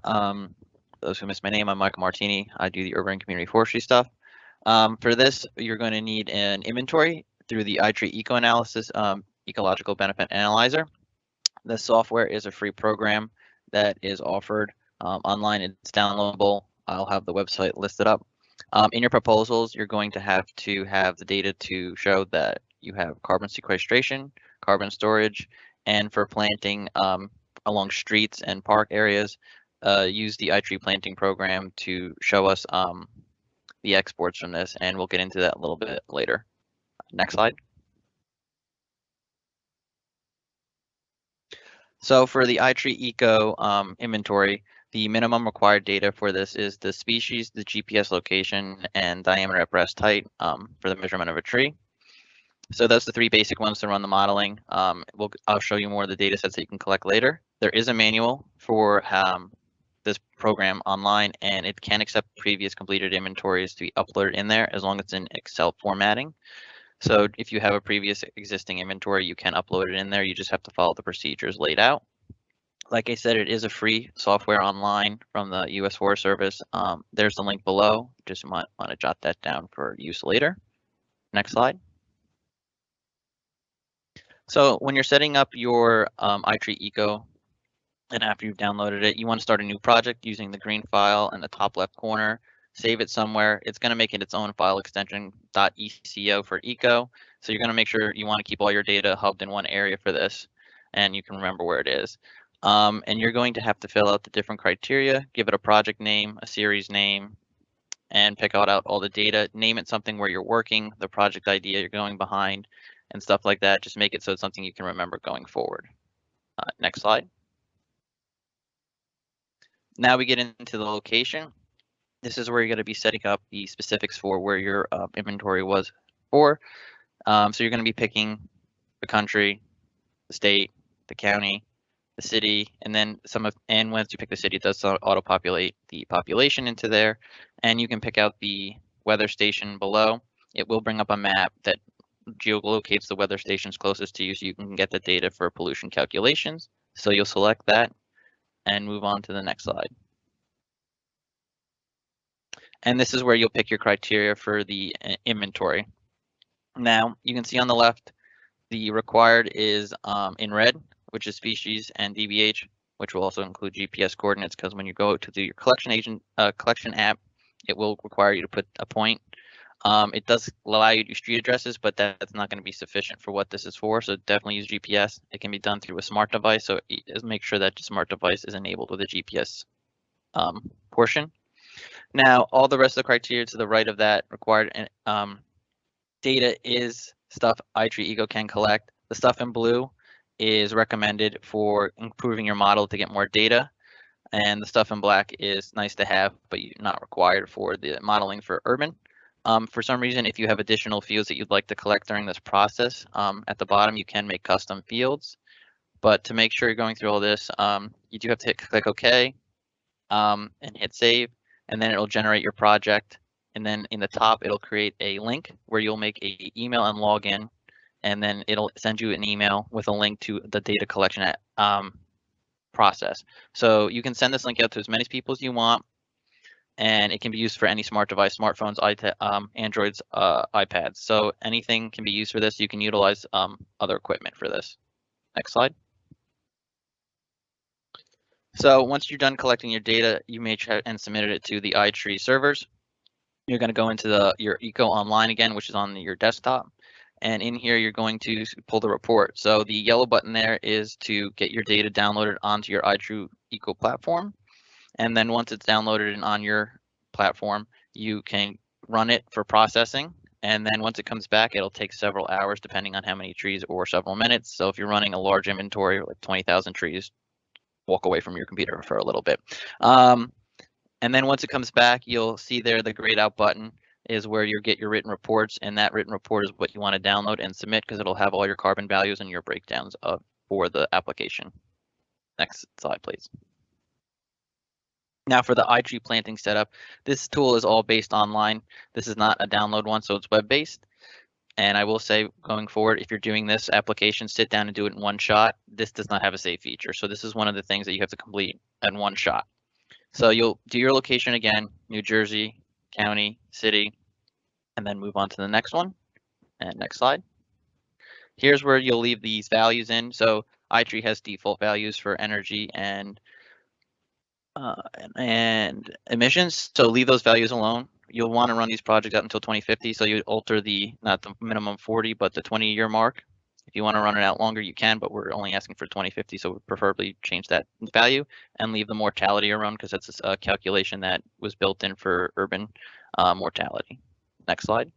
Those who missed my name, I'm Michael Martini. I do the urban and community forestry stuff. For this, you're going to need an inventory through the Itree Eco analysis, ecological benefit analyzer. The software is a free program that is offered online. It's downloadable. I'll have the website listed up. In your proposals, you're going to have the data to show that you have carbon sequestration, carbon storage, and for planting along streets and park areas, use the Itree planting program to show us the exports from this, and we'll get into that a little bit later. Next slide. So for the Itree Eco inventory, the minimum required data for this is the species, the GPS location, and diameter at breast height for the measurement of a tree. So that's the 3 basic ones to run the modeling. I'll show you more of the data sets that you can collect later. There is a manual for this program online, and it can accept previous completed inventories to be uploaded in there as long as it's in Excel formatting. So if you have a previous existing inventory, you can upload it in there. You just have to follow the procedures laid out. Like I said, it is a free software online from the U.S. Forest Service. There's the link below. Just might want to jot that down for use later. Next slide. So when you're setting up your Itree Eco, and after you've downloaded it, you want to start a new project using the green file in the top left corner. Save it somewhere. It's going to make it its own file extension .eco for eco. So you're going to make sure you want to keep all your data hubbed in one area for this, and you can remember where it is. And you're going to have to fill out the different criteria, give it a project name, a series name, and pick out all the data, name it something where you're working, the project idea you're going behind, and stuff like that. Just make it so it's something you can remember going forward. Next slide. Now we get into the location. This is where you're going to be setting up the specifics for where your inventory was for. So you're going to be picking the country, the state, the county, the city, and then and once you pick the city, it does auto-populate the population into there, and you can pick out the weather station below. It will bring up a map that geolocates the weather stations closest to you, so you can get the data for pollution calculations. So you'll select that and move on to the next slide. And this is where you'll pick your criteria for the inventory. Now you can see on the left, the required is in red, which is species, and DBH, which will also include GPS coordinates, because when you go to do your collection app, it will require you to put a point. It does allow you to do street addresses, but that's not going to be sufficient for what this is for. So definitely use GPS. It can be done through a smart device. So make sure that your smart device is enabled with a GPS portion. Now, all the rest of the criteria to the right of that required data is stuff Itree Eco can collect. The stuff in blue is recommended for improving your model to get more data. And the stuff in black is nice to have, but not required for the modeling for urban. For some reason, if you have additional fields that you'd like to collect during this process, at the bottom you can make custom fields. But to make sure you're going through all this, you do have to click OK and hit save, and then it'll generate your project. And then in the top, it'll create a link where you'll make an email and log in, and then it'll send you an email with a link to the data collection process. So you can send this link out to as many people as you want, and it can be used for any smart device, smartphones, Androids, iPads. So anything can be used for this. You can utilize other equipment for this. Next slide. So once you're done collecting your data, you may try and submit it to the Itree servers. You're going to go into your Eco Online again, which is on your desktop. And in here, you're going to pull the report. So the yellow button there is to get your data downloaded onto your Itree Eco platform. And then once it's downloaded and on your platform, you can run it for processing. And then once it comes back, it'll take several hours, depending on how many trees, or several minutes. So if you're running a large inventory, like 20,000 trees, walk away from your computer for a little bit. And then once it comes back, you'll see there the grayed out button is where you get your written reports, and that written report is what you want to download and submit, because it'll have all your carbon values and your breakdowns for the application. Next slide, please. Now for the Itree planting setup, this tool is all based online. This is not a download one, so it's web-based. And I will say, going forward, if you're doing this application, sit down and do it in one shot. This does not have a save feature, so this is one of the things that you have to complete in one shot. So you'll do your location again, New Jersey, county, city, and then move on to the next one. And next slide. Here's where you'll leave these values in. So Itree has default values for energy and emissions. So leave those values alone. You'll want to run these projects out until 2050. So you alter not the minimum 40, but the 20-year mark. If you want to run it out longer, you can, but we're only asking for 2050, so we'd preferably change that value and leave the mortality around, because that's a calculation that was built in for urban mortality. Next slide.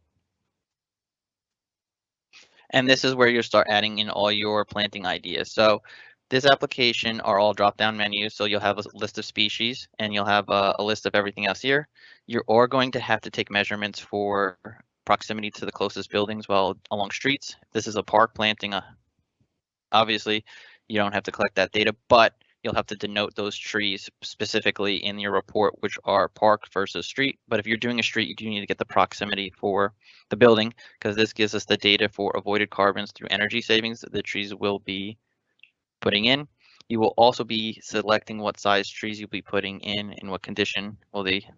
And this is where you'll start adding in all your planting ideas. So this application are all drop-down menus, so you'll have a list of species, and you'll have a list of everything else here. You are going to have to take measurements for proximity to the closest buildings while along streets. This is a park planting. Obviously, you don't have to collect that data, but you'll have to denote those trees specifically in your report, which are park versus street. But if you're doing a street, you do need to get the proximity for the building, because this gives us the data for avoided carbons through energy savings that the trees will be putting in. You will also be selecting what size trees you'll be putting in what condition will they,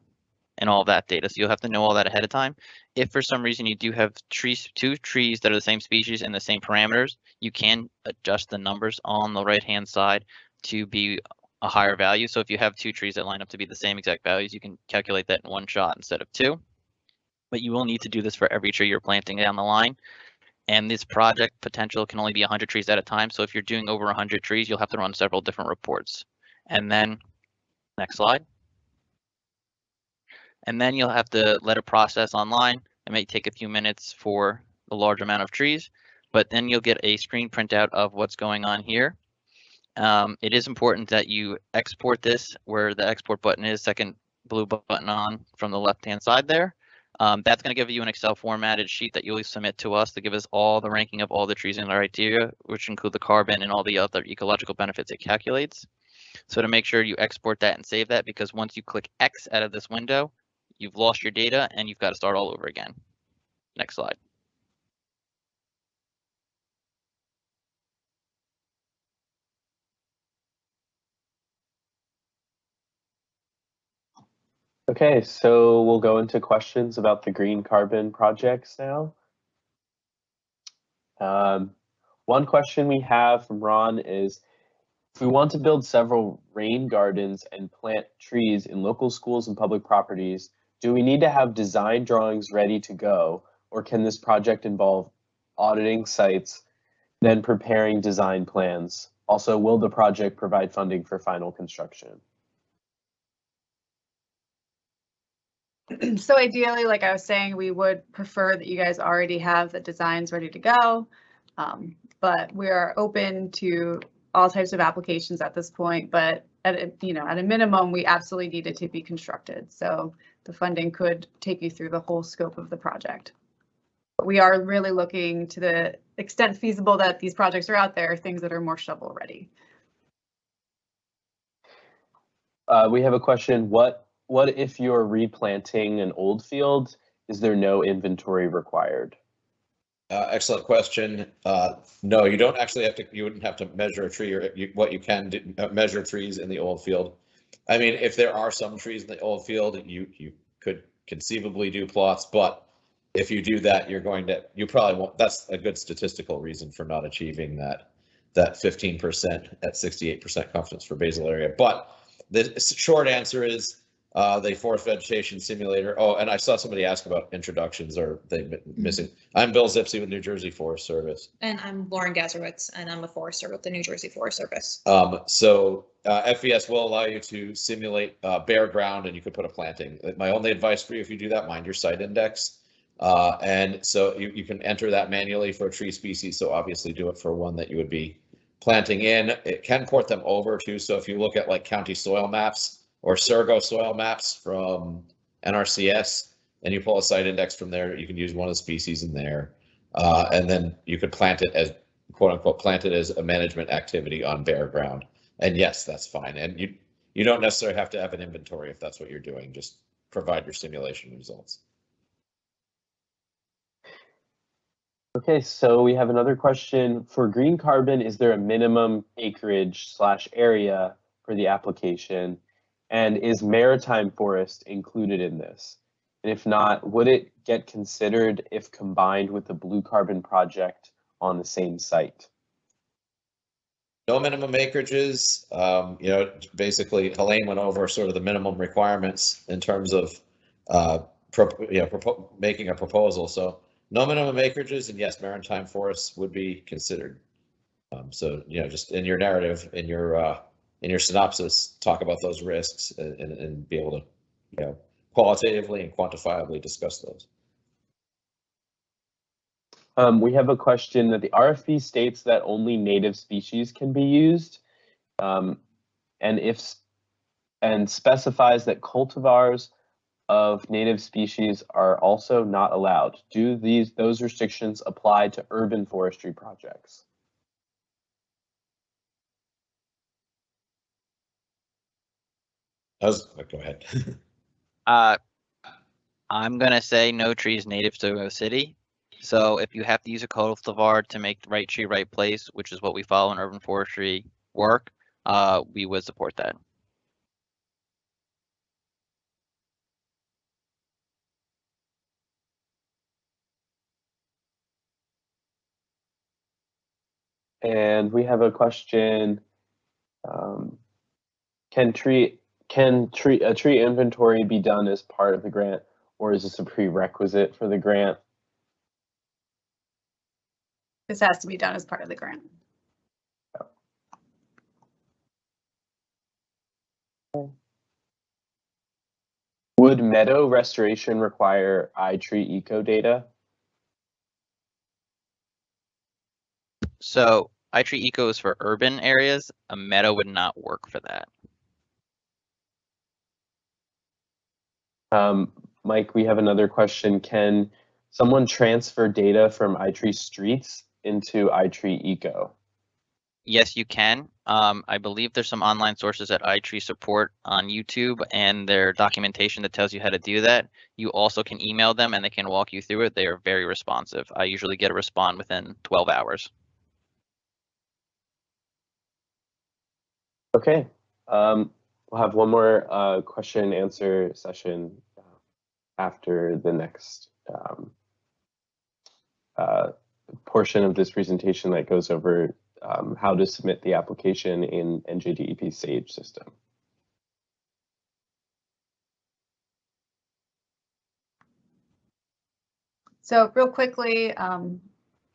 and all of that data. So you'll have to know all that ahead of time. If for some reason you do have two trees that are the same species and the same parameters, you can adjust the numbers on the right-hand side to be a higher value. So if you have two trees that line up to be the same exact values, you can calculate that in one shot instead of two. But you will need to do this for every tree you're planting down the line. And this project potential can only be 100 trees at a time. So if you're doing over 100 trees, you'll have to run several different reports. And then next slide. and then you'll have to let it process online. It may take a few minutes for the large amount of trees, but then you'll get a screen printout of what's going on here. It is important that you export this where the export button is, second blue button on from the left-hand side there. That's going to give you an Excel formatted sheet that you'll submit to us to give us all the ranking of all the trees in our area, which include the carbon and all the other ecological benefits it calculates. So to make sure you export that and save that, because once you click X out of this window, you've lost your data and you've got to start all over again. Next slide. Okay, so we'll go into questions about the green carbon projects now. One question we have from Ron is, if we want to build several rain gardens and plant trees in local schools and public properties, do we need to have design drawings ready to go, or can this project involve auditing sites, then preparing design plans? Also, will the project provide funding for final construction? So ideally, like I was saying, we would prefer that you guys already have the designs ready to go, but we are open to all types of applications at this point. But at a minimum, we absolutely need it to be constructed. So the funding could take you through the whole scope of the project. But we are really looking to the extent feasible that these projects are out there, things that are more shovel ready. We have a question. What if you're replanting an old field? Is there no inventory required? Excellent question. No, you don't actually have to. You wouldn't have to measure a tree, or what you can do, measure trees in the old field. I mean, if there are some trees in the old field, you could conceivably do plots, but if you do that, you probably won't. That's a good statistical reason for not achieving that 15% at 68% confidence for basal area. But the short answer is the forest vegetation simulator. Oh, and I saw somebody ask about introductions, or they missing. I'm Bill Zipsey with New Jersey Forest Service. And I'm Lauren Gazerwitz, and I'm a forester with the New Jersey Forest Service. So FVS will allow you to simulate bare ground, and you could put a planting. My only advice for you, if you do that, mind your site index. And so you can enter that manually for a tree species. So obviously do it for one that you would be planting in. It can port them over too. So if you look at like county soil maps or Surgo soil maps from NRCS, and you pull a site index from there, you can use one of the species in there. And then you could plant it as, quote unquote, plant it as a management activity on bare ground. And yes, that's fine. And you don't necessarily have to have an inventory if that's what you're doing. Just provide your simulation results. Okay, so we have another question. For green carbon, is there a minimum acreage/area for the application? And is maritime forest included in this? And if not, would it get considered if combined with the blue carbon project on the same site? No minimum acreages. Basically, Helene went over sort of the minimum requirements in terms of making a proposal. So no minimum acreages, and yes, maritime forests would be considered. So just in your narrative, in your synopsis, talk about those risks and be able to qualitatively and quantifiably discuss those. We have a question that the RFP states that only native species can be used, and specifies that cultivars of native species are also not allowed. Do those restrictions apply to urban forestry projects? Go ahead. I'm gonna say no trees native to a city. So if you have to use a cultivar to make the right tree, right place, which is what we follow in urban forestry work, we would support that. And we have a question. Can a tree inventory be done as part of the grant, or is this a prerequisite for the grant? This has to be done as part of the grant. Would meadow restoration require Itree Eco data? So Itree Eco is for urban areas. A meadow would not work for that. Mike, we have another question. Can someone transfer data from Itree Streets into Itree Eco? Yes, you can. I believe there's some online sources at Itree support on YouTube and their documentation that tells you how to do that. You also can email them and they can walk you through it. They are very responsive. I usually get a response within 12 hours. Okay. We'll have one more question and answer session after the next portion of this presentation that goes over how to submit the application in NJDEP Sage system. So real quickly, one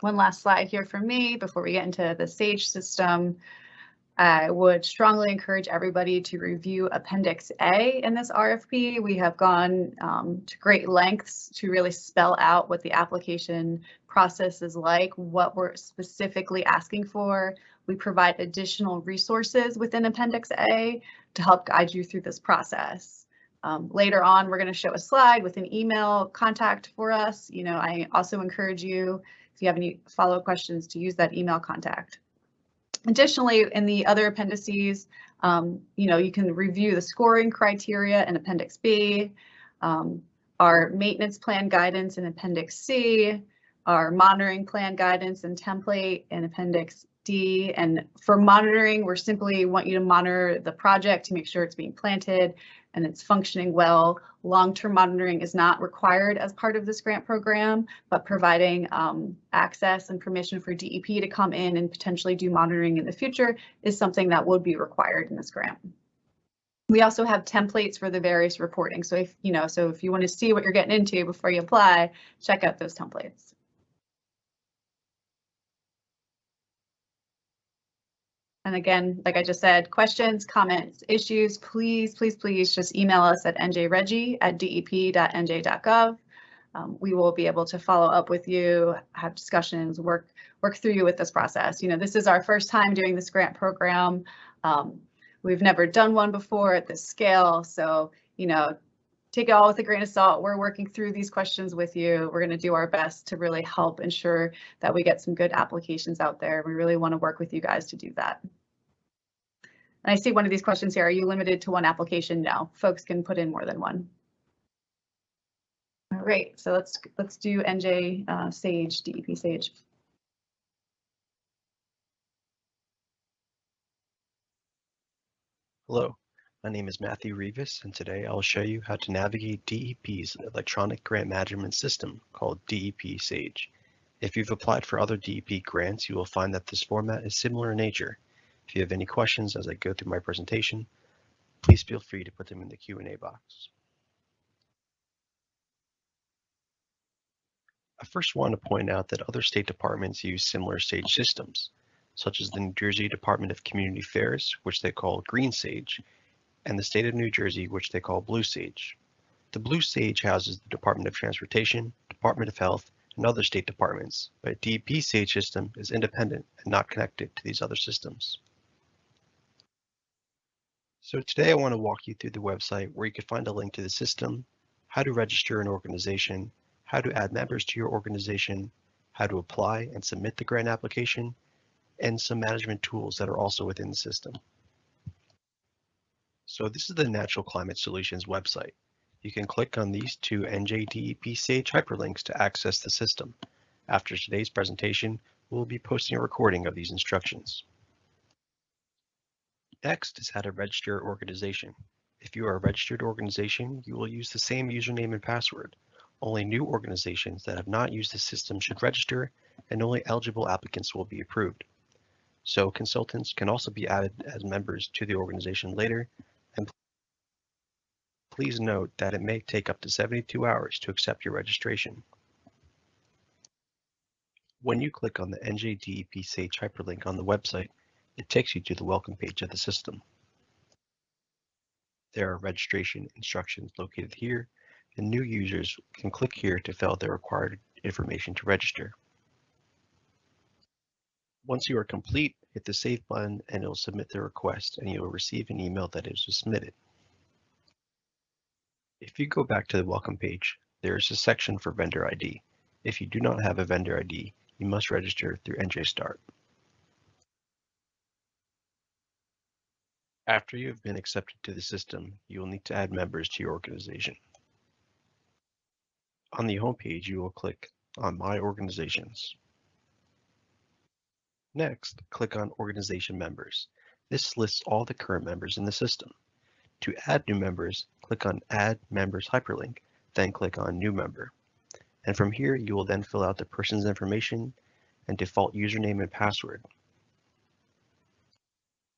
last slide here from me before we get into the Sage system. I would strongly encourage everybody to review Appendix A in this RFP. We have gone to great lengths to really spell out what the application process is like, what we're specifically asking for. We provide additional resources within Appendix A to help guide you through this process. Later on, we're going to show a slide with an email contact for us. You know, I also encourage you, if you have any follow-up questions, to use that email contact. Additionally, in the other appendices, you know, you can review the scoring criteria in Appendix B, our maintenance plan guidance in Appendix C, our monitoring plan guidance and template in Appendix D. And for monitoring, we simply want you to monitor the project to make sure it's being planted and it's functioning well. Long-term monitoring is not required as part of this grant program, but providing access and permission for DEP to come in and potentially do monitoring in the future is something that would be required in this grant. We also have templates for the various reporting. So if you want to see what you're getting into before you apply, check out those templates. And again, like I just said, questions, comments, issues, please just email us at njregi@dep.nj.gov. We will be able to follow up with you, have discussions, work through you with this process. You know, this is our first time doing this grant program. We've never done one before at this scale. So, you know, take it all with a grain of salt. We're working through these questions with you. We're going to do our best to really help ensure that we get some good applications out there. We really want to work with you guys to do that. And I see one of these questions here. Are you limited to one application? No, folks can put in more than one. All right, so let's do NJ Sage, DEP Sage. Hello, my name is Matthew Rivas, and today I'll show you how to navigate DEP's electronic grant management system called DEP Sage. If you've applied for other DEP grants, you will find that this format is similar in nature. If you have any questions as I go through my presentation, please feel free to put them in the Q&A box. I first want to point out that other state departments use similar Sage systems, such as the New Jersey Department of Community Affairs, which they call Green Sage, and the state of New Jersey, which they call Blue Sage. The Blue Sage houses the Department of Transportation, Department of Health, and other state departments, but DEP Sage system is independent and not connected to these other systems. So today I want to walk you through the website where you can find a link to the system, how to register an organization, how to add members to your organization, how to apply and submit the grant application, and some management tools that are also within the system. So this is the Natural Climate Solutions website. You can click on these two NJDEP Sage hyperlinks to access the system. After today's presentation, we'll be posting a recording of these instructions. Next is how to register your organization. If you are a registered organization, you will use the same username and password. Only new organizations that have not used the system should register, and only eligible applicants will be approved. So consultants can also be added as members to the organization later, and please note that it may take up to 72 hours to accept your registration. When you click on the NJDEP Sage hyperlink on the website, it takes you to the welcome page of the system. There are registration instructions located here, and new users can click here to fill out the required information to register. Once you are complete, hit the Save button and it will submit the request, and you will receive an email that it was submitted. If you go back to the welcome page, there is a section for vendor ID. If you do not have a vendor ID, you must register through NJStart. After you have been accepted to the system, you will need to add members to your organization. On the home page, you will click on My Organizations. Next, click on Organization Members. This lists all the current members in the system. To add new members, click on Add Members hyperlink, then click on New Member. And from here, you will then fill out the person's information and default username and password.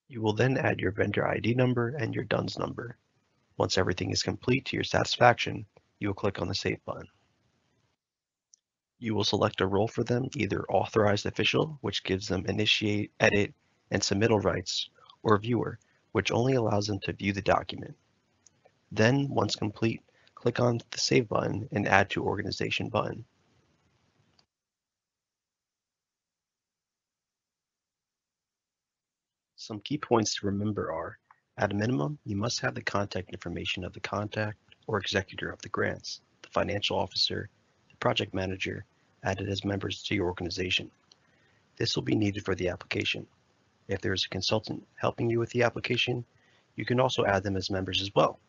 You will then add your vendor ID number and your DUNS number. Once everything is complete to your satisfaction, you will click on the Save button. You will select a role for them, either Authorized Official, which gives them Initiate, Edit, and Submittal rights, or Viewer, which only allows them to view the document. Then, once complete, click on the Save button and Add to Organization button. Some key points to remember are, at a minimum, you must have the contact information of the contact or executor of the grants, the financial officer, the project manager, added as members to your organization. This will be needed for the application. If there is a consultant helping you with the application, you can also add them as members as well.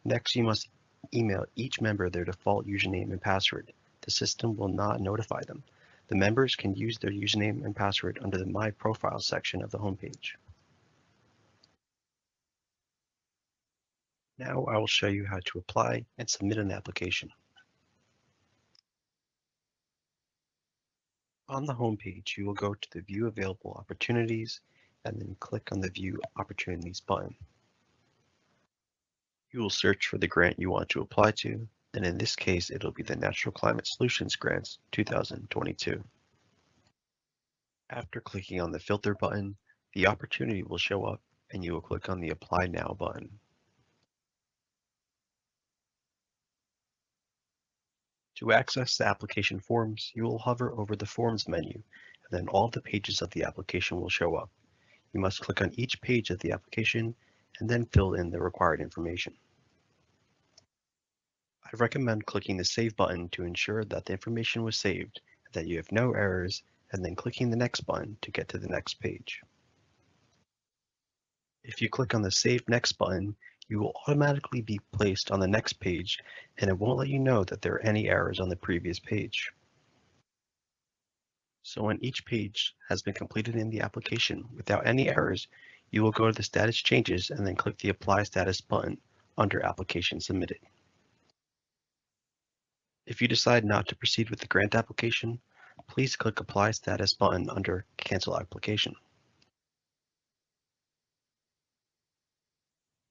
Next, you must email each member their default username and password. The system will not notify them. The members can use their username and password under the My Profile section of the homepage. Now I will show you how to apply and submit an application. On the home page, you will go to the View Available Opportunities and then click on the View Opportunities button. You will search for the grant you want to apply to, and in this case, it'll be the Natural Climate Solutions Grants 2022. After clicking on the Filter button, the opportunity will show up and you will click on the Apply Now button. To access the application forms, you will hover over the Forms menu, and then all the pages of the application will show up. You must click on each page of the application and then fill in the required information. I recommend clicking the Save button to ensure that the information was saved, and that you have no errors, and then clicking the Next button to get to the next page. If you click on the Save Next button, you will automatically be placed on the next page, and it won't let you know that there are any errors on the previous page. So when each page has been completed in the application without any errors, you will go to the Status Changes and then click the Apply Status button under Application Submitted. If you decide not to proceed with the grant application, please click Apply Status button under Cancel Application.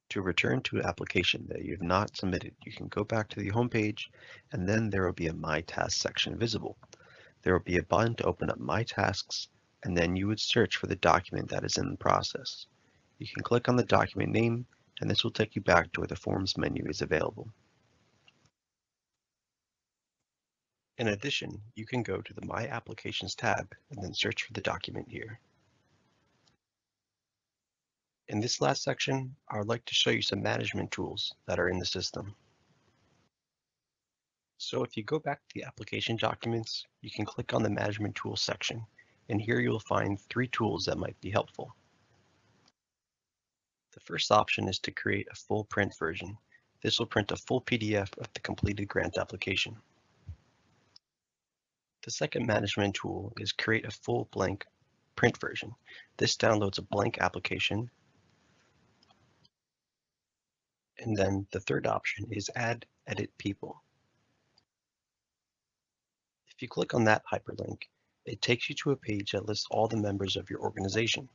To return to an application that you have not submitted, you can go back to the home page, and then there will be a My Tasks section visible. There will be a button to open up My Tasks, and then you would search for the document that is in the process. You can click on the document name, and this will take you back to where the Forms menu is available. In addition, you can go to the My Applications tab and then search for the document here. In this last section, I would like to show you some management tools that are in the system. So if you go back to the application documents, you can click on the Management Tools section, and here you will find 3 tools that might be helpful. The first option is to create a full print version. This will print a full PDF of the completed grant application. The second management tool is create a full blank print version. This downloads a blank application. And then the third option is Add Edit People. If you click on that hyperlink, it takes you to a page that lists all the members of your organization.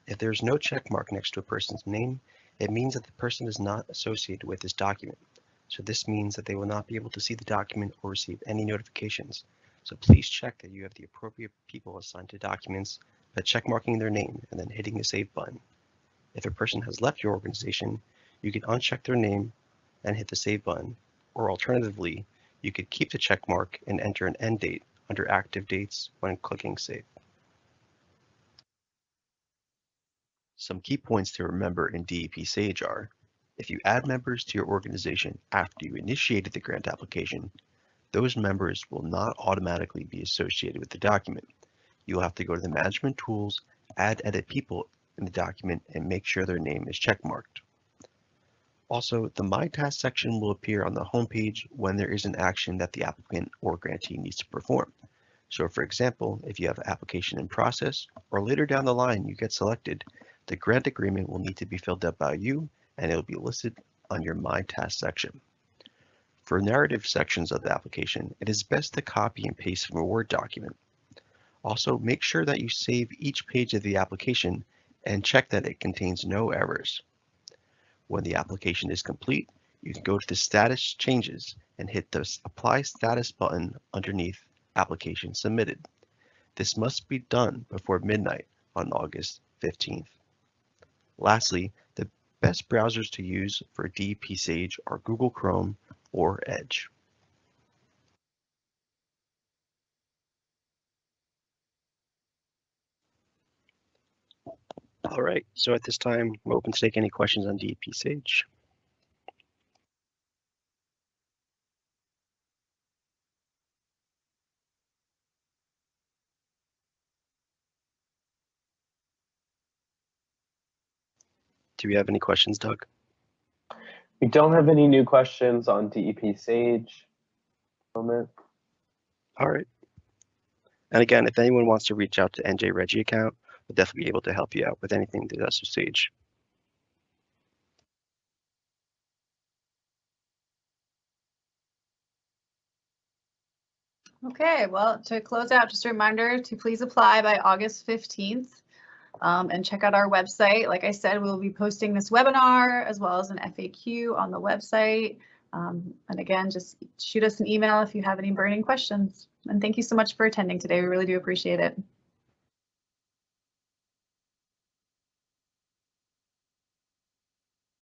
If there's no check mark next to a person's name, it means that the person is not associated with this document. So this means that they will not be able to see the document or receive any notifications. So please check that you have the appropriate people assigned to documents by check marking their name and then hitting the Save button. If a person has left your organization, you can uncheck their name and hit the Save button, or alternatively, you could keep the check mark and enter an end date under Active Dates when clicking Save. Some key points to remember in DEP Sage are, if you add members to your organization after you initiated the grant application, those members will not automatically be associated with the document. You'll have to go to the Management Tools, Add Edit People in the document, and make sure their name is checkmarked. Also, the My Task section will appear on the homepage when there is an action that the applicant or grantee needs to perform. So for example, if you have an application in process, or later down the line you get selected, the grant agreement will need to be filled out by you, and it will be listed on your My Task section. For narrative sections of the application, it is best to copy and paste from a Word document. Also, make sure that you save each page of the application and check that it contains no errors. When the application is complete, you can go to the Status Changes and hit the Apply Status button underneath Application Submitted. This must be done before midnight on August 15th. Lastly, the best browsers to use for DEP Sage are Google Chrome or Edge. All right, so at this time, we're open to take any questions on DEP Sage. Do we have any questions, Doug? We don't have any new questions on DEP Sage. Moment. All right. And again, if anyone wants to reach out to NJ Reggie account, we'll definitely be able to help you out with anything that does with Sage. Okay, well, to close out, just a reminder to please apply by August 15th and check out our website. Like I said, we'll be posting this webinar as well as an FAQ on the website. And again, just shoot us an email if you have any burning questions. And thank you so much for attending today. We really do appreciate it.